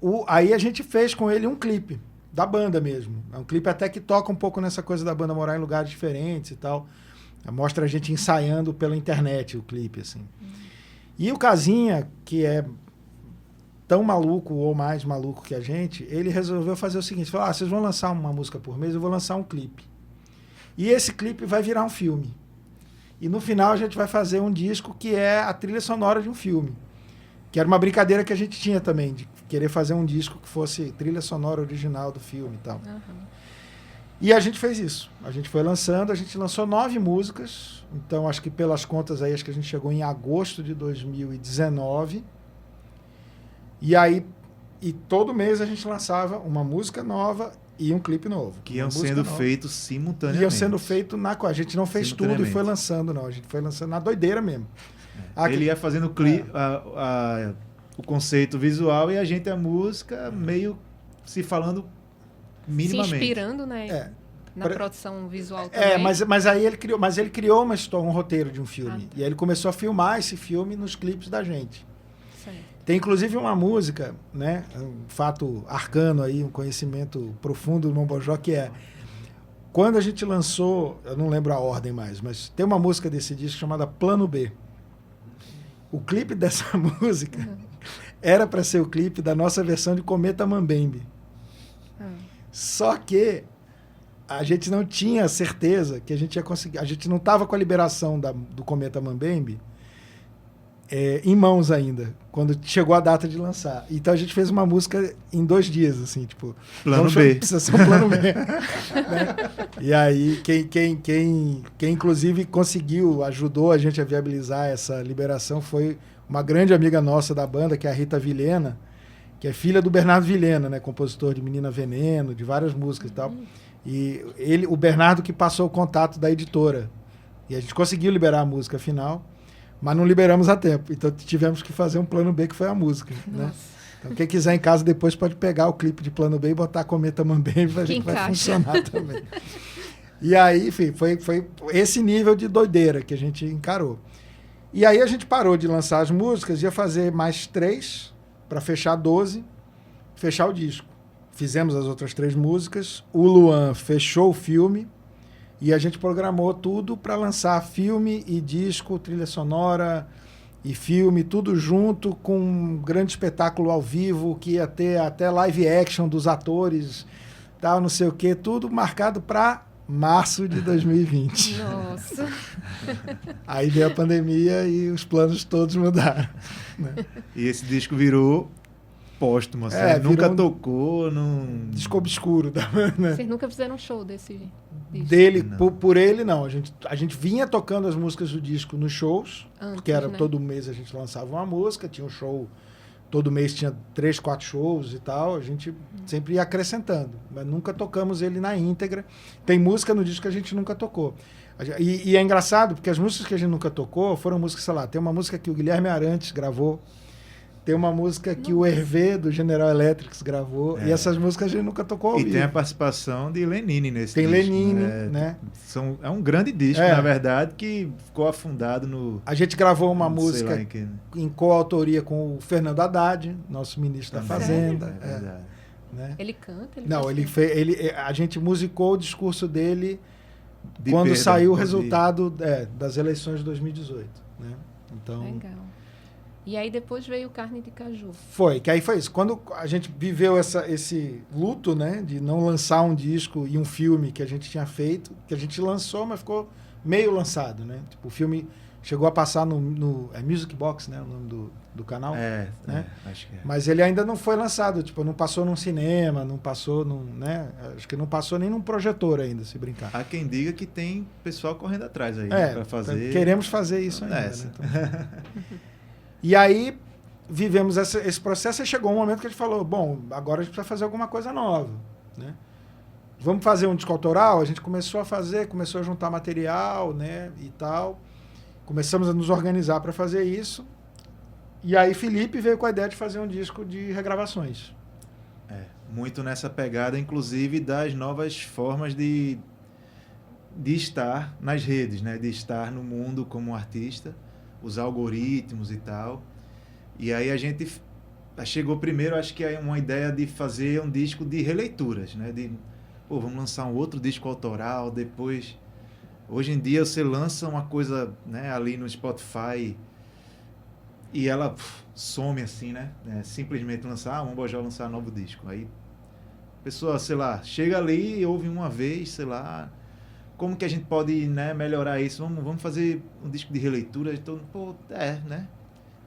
a gente fez com ele um clipe, da banda mesmo. É um clipe até que toca um pouco nessa coisa da banda morar em lugares diferentes e tal. Mostra a gente ensaiando pela internet o clipe, assim. E o Casinha, que é tão maluco ou mais maluco que a gente, ele resolveu fazer o seguinte, falou, vocês vão lançar uma música por mês, eu vou lançar um clipe. E esse clipe vai virar um filme. E no final a gente vai fazer um disco que é a trilha sonora de um filme. Que era uma brincadeira que a gente tinha também, de querer fazer um disco que fosse trilha sonora original do filme e tal. E a gente fez isso. A gente foi lançando, a gente lançou 9 músicas, então acho que pelas contas aí, acho que a gente chegou em agosto de 2019. E aí, todo mês a gente lançava uma música nova e um clipe novo. Que iam sendo feitos simultaneamente. Iam sendo feitos a gente não fez tudo e foi lançando, não. A gente foi lançando na doideira mesmo. Ele ia fazendo o conceito visual e a gente a música meio se falando minimamente. Se inspirando, né? Na produção visual também. Mas aí ele criou uma história, um roteiro de um filme. E aí ele começou a filmar esse filme nos clipes da gente. Certo. Tem inclusive uma música, né, um fato arcano aí, um conhecimento profundo do Mombojó, que é quando a gente lançou, eu não lembro a ordem mais, mas tem uma música desse disco chamada Plano B. O clipe dessa música era para ser o clipe da nossa versão de Cometa Mambembe. Só que a gente não tinha certeza que a gente ia conseguir, a gente não estava com a liberação do Cometa Mambembe em mãos ainda, quando chegou a data de lançar. Então a gente fez uma música em 2 dias, assim, tipo... Plano B. Precisa ser um plano B. Né? E aí, quem inclusive ajudou a gente a viabilizar essa liberação foi uma grande amiga nossa da banda, que é a Rita Vilhena, que é filha do Bernardo Vilhena, né, compositor de Menina Veneno, de várias músicas e tal. E o Bernardo que passou o contato da editora. E a gente conseguiu liberar a música final, mas não liberamos a tempo. Então tivemos que fazer um plano B, que foi a música. Né? Então, quem quiser em casa depois pode pegar o clipe de Plano B e botar Cometa Mambembe, vai ver que vai funcionar também. E aí, enfim, foi esse nível de doideira que a gente encarou. E aí a gente parou de lançar as músicas, ia fazer mais 3 para fechar 12, fechar o disco. Fizemos as outras 3 músicas, o Luan fechou o filme e a gente programou tudo para lançar filme e disco, trilha sonora e filme, tudo junto com um grande espetáculo ao vivo que ia ter até live action dos atores, tal, não sei o quê, tudo marcado para março de 2020. Nossa. Aí veio a pandemia e os planos todos mudaram. Né? E esse disco virou póstumo, assim, nunca tocou num... Disco obscuro. Né? Vocês nunca fizeram um show desse disco? Dele, por ele, não. A gente vinha tocando as músicas do disco nos shows, antes, porque era né? todo mês a gente lançava uma música, tinha um show, todo mês tinha 3, 4 shows e tal, a gente sempre ia acrescentando, mas nunca tocamos ele na íntegra. Tem música no disco que a gente nunca tocou. E é engraçado, porque as músicas que a gente nunca tocou foram músicas, sei lá, tem uma música que o Guilherme Arantes gravou, tem uma música que o Hervé, do General Electric, gravou, e essas músicas a gente nunca tocou ao vivo. E tem a participação de Lenine nesse disco. Tem Lenine, né? É um grande disco, na verdade, que ficou afundado no... A gente gravou uma música em coautoria com o Fernando Haddad, nosso ministro da Fazenda. É verdade. Né? Ele canta? Não, a gente musicou o discurso dele quando saiu o resultado das eleições de 2018. Né? Então, legal. E aí depois veio Carne de Caju. Que aí foi isso. Quando a gente viveu esse luto, né, de não lançar um disco e um filme que a gente tinha feito, que a gente lançou, mas ficou meio lançado, né? Tipo, o filme chegou a passar no Music Box, né, o nome do canal. Né? Acho que é. Mas ele ainda não foi lançado, tipo, não passou num cinema, não passou né? Acho que não passou nem num projetor ainda, se brincar. Há quem diga que tem pessoal correndo atrás aí para fazer. Queremos fazer isso ainda, né? Então... E aí vivemos esse processo e chegou um momento que a gente falou, bom, agora a gente precisa fazer alguma coisa nova, né? Vamos fazer um disco autoral? A gente começou a juntar material, né, e tal. Começamos a nos organizar para fazer isso. E aí Felipe veio com a ideia de fazer um disco de regravações. Muito nessa pegada, inclusive, das novas formas de estar nas redes, né? De estar no mundo como artista, os algoritmos e tal. E aí a gente chegou primeiro, acho que é uma ideia de fazer um disco de releituras, né? Vamos lançar um outro disco autoral, depois... Hoje em dia você lança uma coisa, né, ali no Spotify e ela some assim, né? Simplesmente lançar, Mombojó lançar um novo disco. Aí a pessoa, sei lá, chega ali e ouve uma vez, sei lá... Como que a gente pode, né, melhorar isso? Vamos fazer um disco de releitura. Então, né?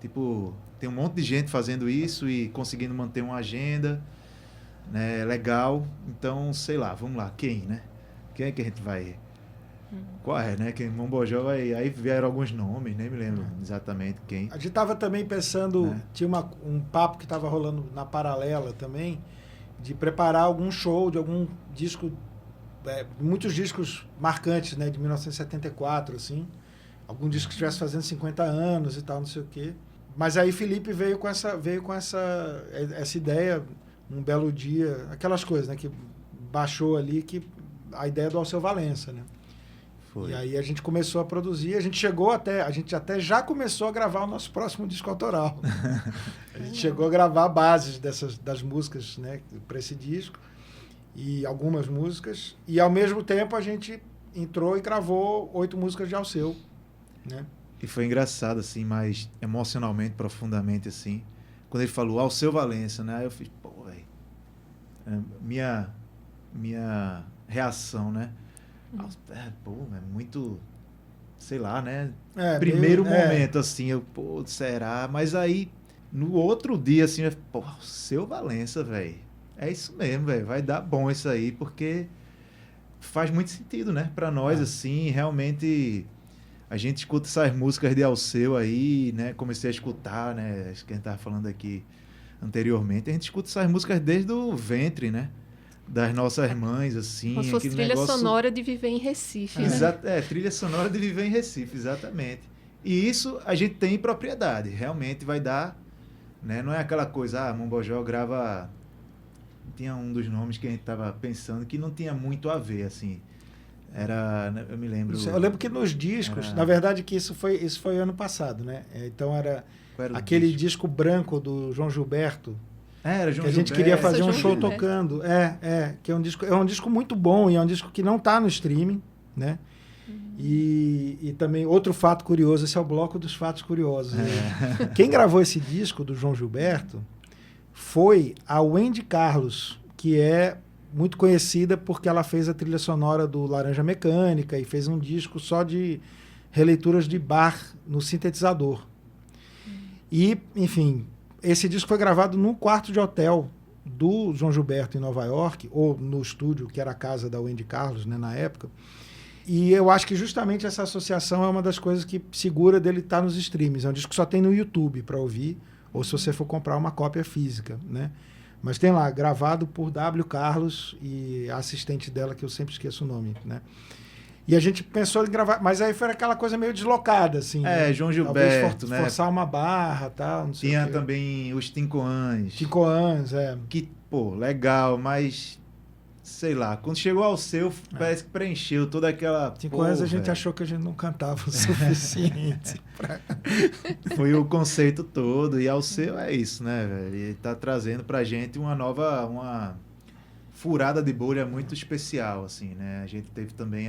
Tipo, tem um monte de gente fazendo isso e conseguindo manter uma agenda, né, legal. Então, sei lá, vamos lá. Quem, né? Quem é que a gente vai... Qual é, né? Quem Mombojó aí vieram alguns nomes, nem me lembro exatamente quem. A gente estava também pensando, tinha um papo que estava rolando na Paralela também, de preparar algum show de algum disco... muitos discos marcantes, né, de 1974, assim, algum disco que estivesse fazendo 50 anos e tal, não sei o quê. Mas aí Felipe veio com essa ideia, um belo dia, aquelas coisas, né, que baixou ali, que a ideia do Alceu Valença, né? Foi. E aí a gente começou a produzir, a gente até já começou a gravar o nosso próximo disco autoral. A gente chegou a gravar bases das músicas, né, para esse disco. E algumas músicas, e ao mesmo tempo a gente entrou e gravou 8 músicas de Alceu, né? E foi engraçado, assim, mais emocionalmente, profundamente, assim, quando ele falou Alceu Valença, né? Aí eu fiz, velho, minha reação, né? É muito, sei lá, né? Primeiro momento, assim, será? Mas aí, no outro dia, assim, Alceu Valença, velho. É isso mesmo, velho. Vai dar bom isso aí, porque faz muito sentido, né? Pra nós, assim, realmente... A gente escuta essas músicas de Alceu aí, né? Comecei a escutar, né? Acho que a gente tava falando aqui anteriormente. A gente escuta essas músicas desde o ventre, né? Das nossas mães, assim. Como se fosse trilha sonora de viver em Recife, né? Trilha sonora de viver em Recife, exatamente. E isso a gente tem propriedade. Realmente vai dar... né? Não é aquela coisa, Mombojó grava... Tinha um dos nomes que a gente estava pensando que não tinha muito a ver, assim. Eu me lembro... Eu lembro que nos discos, na verdade que isso foi ano passado, né? Então era aquele disco branco do João Gilberto, era João que a gente Gilberto. queria fazer um show Gilberto. tocando. Que é um disco muito bom e é um disco que não está no streaming, né? E também, outro fato curioso, esse é o bloco dos fatos curiosos. Né? Quem gravou esse disco do João Gilberto foi a Wendy Carlos, que é muito conhecida porque ela fez a trilha sonora do Laranja Mecânica e fez um disco só de releituras de Bach no sintetizador. E, enfim, esse disco foi gravado num quarto de hotel do João Gilberto em Nova York, ou no estúdio, que era a casa da Wendy Carlos, né, na época. E eu acho que justamente essa associação é uma das coisas que segura dele estar nos streams. É um disco que só tem no YouTube para ouvir, ou se você for comprar uma cópia física, né? Mas tem lá, gravado por W. Carlos e a assistente dela, que eu sempre esqueço o nome, né? E a gente pensou em gravar, mas aí foi aquela coisa meio deslocada, assim. Né? João Gilberto, talvez forçar uma barra, tal, não sei Tinha o quê. também os Tincoãs. Tincoãs, Que, legal, mas... Sei lá, quando chegou ao seu, parece que preencheu toda aquela... Tincoãs a gente achou que a gente não cantava o suficiente. Foi o conceito todo, e ao seu é isso, né, velho? Ele tá trazendo pra gente uma furada de bolha muito especial, assim, né? A gente teve também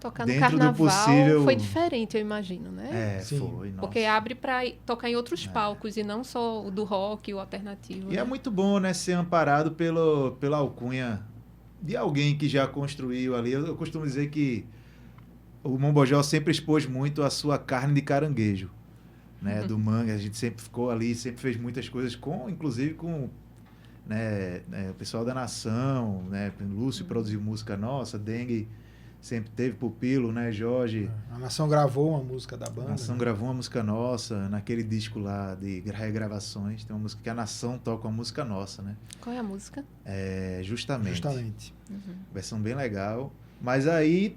Tocar no dentro do carnaval possível... foi diferente, eu imagino, né? Sim. Foi, nossa. Porque abre para tocar em outros palcos e não só o do rock, o alternativo. E é muito bom, né, ser amparado pela alcunha de alguém que já construiu ali. Eu costumo dizer que o Mombojó sempre expôs muito a sua carne de caranguejo, né, do Mangue. A gente sempre ficou ali, sempre fez muitas coisas, inclusive com né, o pessoal da Nação, né, Lúcio produziu música nossa, Dengue sempre teve, Pupilo, né, Jorge. A Nação gravou uma música da banda. A Nação gravou uma música nossa, naquele disco lá de regravações, tem uma música que a Nação toca, uma música nossa, né? Qual é a música? Justamente. Versão bem legal. Mas aí,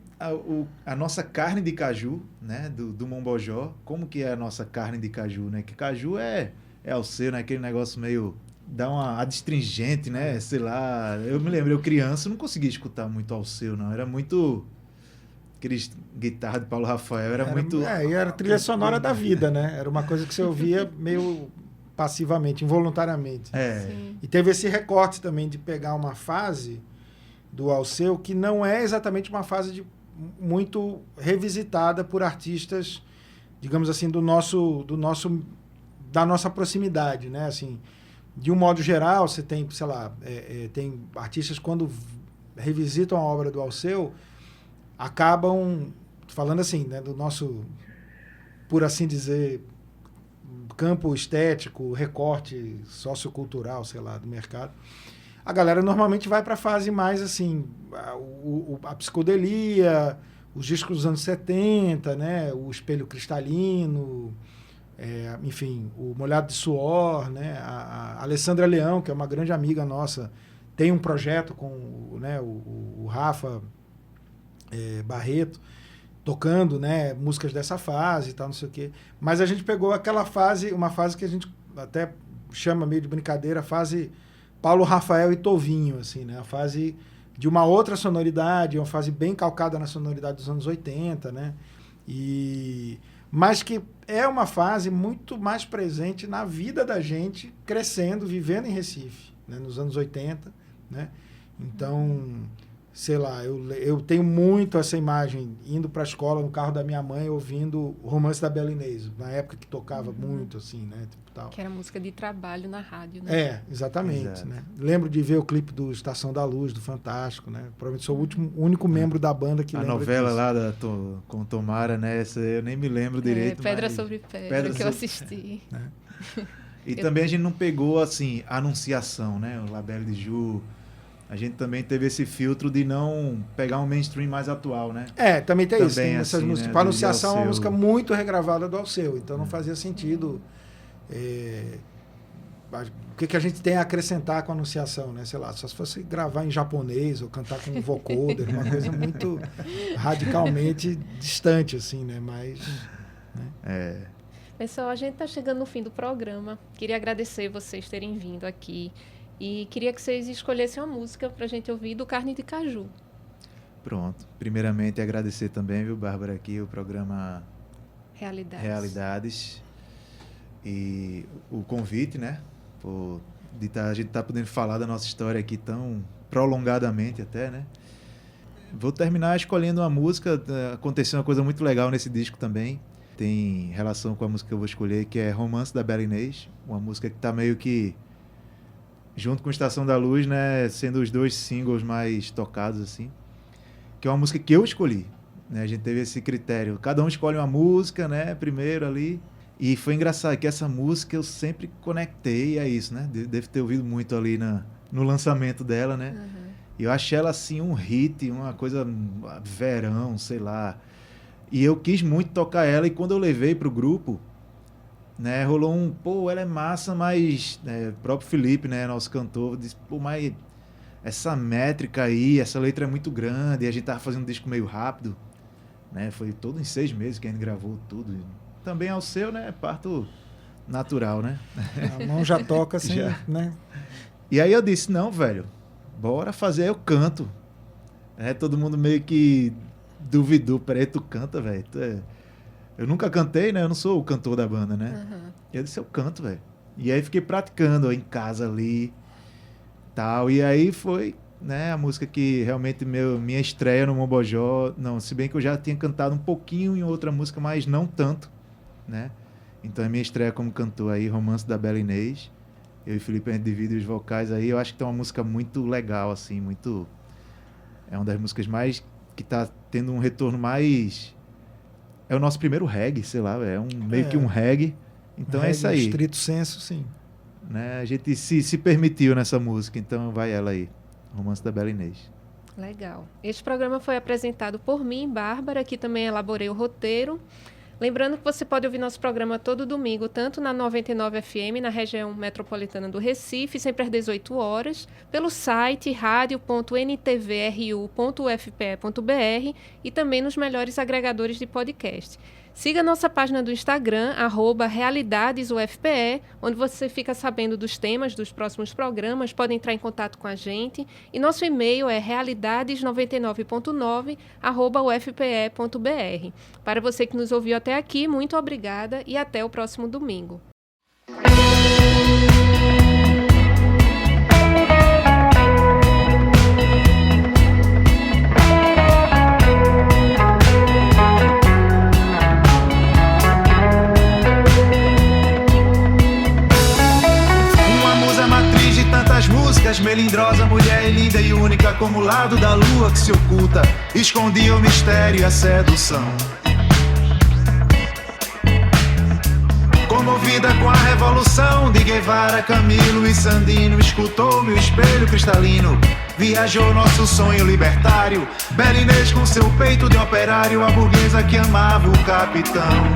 a nossa carne de caju, né, do Mombojó, como que é a nossa carne de caju, né? Que caju é alceu, né? Aquele negócio meio... dá uma adstringente, né? Sei lá. Eu me lembro, eu criança, não conseguia escutar muito Alceu, não. Era muito... Aqueles guitarra de Paulo Rafael, era muito... E era trilha sonora da vida, né? Era uma coisa que você ouvia meio passivamente, involuntariamente. Sim. E teve esse recorte também de pegar uma fase do Alceu que não é exatamente uma fase muito revisitada por artistas, digamos assim, da nossa proximidade, né? Assim, de um modo geral, você tem, sei lá, tem artistas quando revisitam a obra do Alceu, acabam falando assim, né, do nosso, por assim dizer, campo estético, recorte sociocultural, sei lá, do mercado. A galera normalmente vai para a fase mais assim, a psicodelia, os discos dos anos 70, né, o Espelho Cristalino, enfim, o Molhado de Suor, né, a Alessandra Leão, que é uma grande amiga nossa, tem um projeto com, né, o Rafa Barreto, tocando, né, músicas dessa fase e tal, não sei o quê. Mas a gente pegou aquela fase, uma fase que a gente até chama meio de brincadeira, a fase Paulo Rafael e Tovinho, assim, né, a fase de uma outra sonoridade, uma fase bem calcada na sonoridade dos anos 80, né, mas que é uma fase muito mais presente na vida da gente, crescendo, vivendo em Recife, né, nos anos 80, né, então... sei lá, eu tenho muito essa imagem indo para a escola no carro da minha mãe ouvindo o Romance da Bela Inês, na época que tocava muito, assim, né? Tipo, tal. Que era música de trabalho na rádio, né? Exatamente. Exato. Né? Lembro de ver o clipe do Estação da Luz, do Fantástico, né? Provavelmente sou o único membro da banda que lembra novela disso. lá com Tomara, né? Essa eu nem me lembro direito. Pedra mas... sobre Pedra, que eu assisti. E também a gente não pegou, assim, a Anunciação, né? O Labelle de Ju... A gente também teve esse filtro de não pegar um mainstream mais atual, né? Também tem isso. Tem essas assim, músicas. né, Para Anunciação é uma Alceu. música muito regravada do Alceu, então não fazia sentido. O que a gente tem a acrescentar com a Anunciação, né? Sei lá, só se fosse gravar em japonês ou cantar com um vocoder, uma coisa muito radicalmente distante, assim, né? Mas... né? Pessoal, a gente está chegando no fim do programa. Queria agradecer vocês terem vindo aqui. E queria que vocês escolhessem uma música para a gente ouvir do Carne de Caju. Pronto. Primeiramente, agradecer também, viu, Bárbara, aqui o programa Realidades. E o convite, né? A gente tá podendo falar da nossa história aqui tão prolongadamente até, né? Vou terminar escolhendo uma música. Aconteceu uma coisa muito legal nesse disco também. Tem relação com a música que eu vou escolher, que é Romance da Bela Inês. Uma música que tá meio que junto com Estação da Luz, né? Sendo os 2 singles mais tocados, assim. Que é uma música que eu escolhi, né? A gente teve esse critério. Cada um escolhe uma música, né? Primeiro ali. E foi engraçado que essa música eu sempre conectei a isso, né? Devo ter ouvido muito ali no lançamento dela, né? Uhum. E eu achei ela, assim, um hit, uma coisa verão, sei lá. E eu quis muito tocar ela, e quando eu levei pro grupo, né, rolou ela é massa, mas o próprio Felipe, né, nosso cantor, disse, mas essa métrica aí, essa letra é muito grande, e a gente tava fazendo um disco meio rápido, né, foi todo em 6 meses que a gente gravou tudo. Também ao seu, né, parto natural, né? A mão já toca assim, já. Né? E aí eu disse, não, velho, bora fazer, eu canto. Todo mundo meio que duvidou, peraí, tu canta, velho? Eu nunca cantei, né? Eu não sou o cantor da banda, né? Uhum. Eu disse, eu canto, velho. E aí fiquei praticando em casa ali, tal. E aí foi, né, a música que realmente minha estreia no Mombojó. Não, se bem que eu já tinha cantado um pouquinho em outra música, mas não tanto, né? Então a minha estreia como cantor aí, Romance da Bela Inês. Eu e o Felipe, a gente divide os vocais aí. Eu acho que tem uma música muito legal, assim, muito... É uma das músicas mais... que tá tendo um retorno mais... É o nosso primeiro reggae, sei lá, meio que um reggae. Então reggae, é isso aí. Estrito senso, sim. Né? A gente se permitiu nessa música, então vai ela aí. Romance da Bela Inês. Legal. Este programa foi apresentado por mim, Bárbara, que também elaborei o roteiro. Lembrando que você pode ouvir nosso programa todo domingo, tanto na 99 FM, na região metropolitana do Recife, sempre às 18 horas, pelo site radio.ntvru.ufpe.br e também nos melhores agregadores de podcast. Siga nossa página do Instagram, @RealidadesUFPE, onde você fica sabendo dos temas dos próximos programas, pode entrar em contato com a gente. E nosso e-mail é realidades99.9@ufpe.br. Para você que nos ouviu até aqui, muito obrigada e até o próximo domingo. Melindrosa, mulher linda e única como o lado da lua que se oculta, escondia o mistério e a sedução. Comovida com a revolução de Guevara, Camilo e Sandino, escutou meu espelho cristalino, viajou nosso sonho libertário. Bela Inês com seu peito de operário, a burguesa que amava o capitão.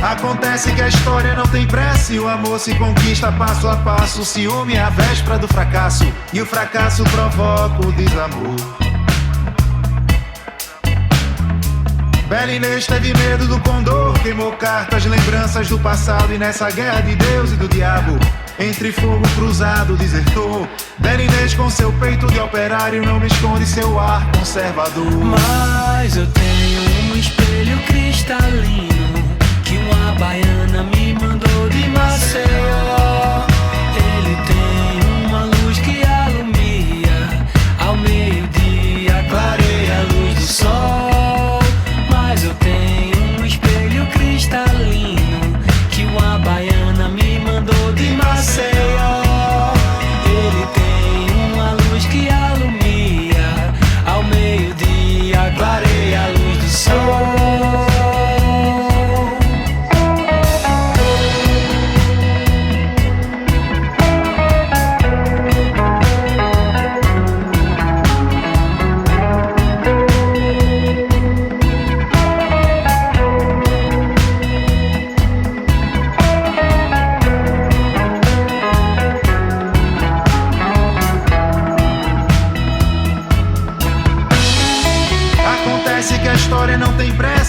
Acontece que a história não tem pressa e o amor se conquista passo a passo. O ciúme é a véspera do fracasso e o fracasso provoca o desamor. Bela Inês teve medo do condor, queimou cartas, lembranças do passado, e nessa guerra de Deus e do diabo, entre fogo cruzado desertou. Bela Inês com seu peito de operário não me esconde seu ar conservador. Mas eu tenho um espelho cristalino que uma baiana me mandou de Maceió. Ele tem uma luz que alumia, ao meio-dia clareia a luz do sol. Mas eu tenho um espelho cristalino que uma baiana me mandou de Maceió. Ele tem uma luz que alumia, ao meio-dia clareia a luz do sol.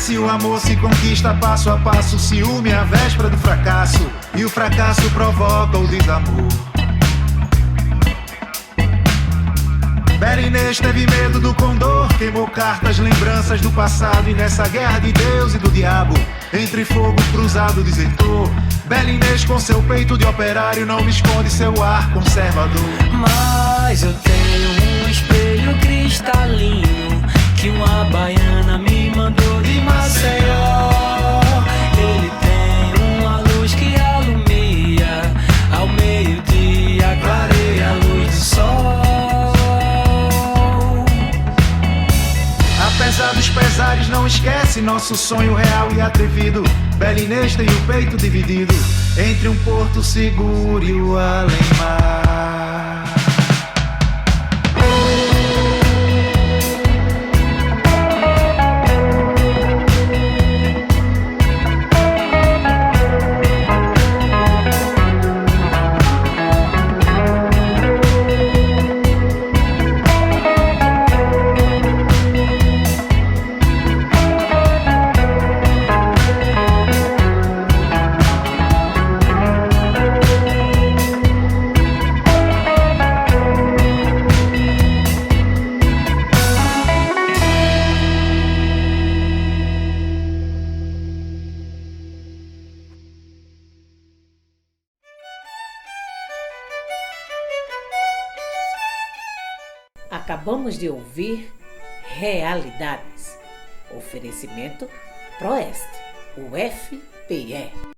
Se o amor se conquista passo a passo, o ciúme é a véspera do fracasso, e o fracasso provoca o desamor. Bela Inês teve medo do condor, queimou cartas, lembranças do passado, e nessa guerra de Deus e do diabo, entre fogo cruzado desertou. Bela Inês com seu peito de operário não me esconde seu ar conservador. Mas eu tenho um espelho cristalino que uma baiana me mandou de Maceió. Ele tem uma luz que alumia, ao meio-dia clareia a luz do sol. Apesar dos pesares, não esquece nosso sonho real e atrevido. Bela Inês tem o peito dividido entre um porto seguro e o além-mar. Acabamos de ouvir Realidades. Oferecimento Proeste, UFPE.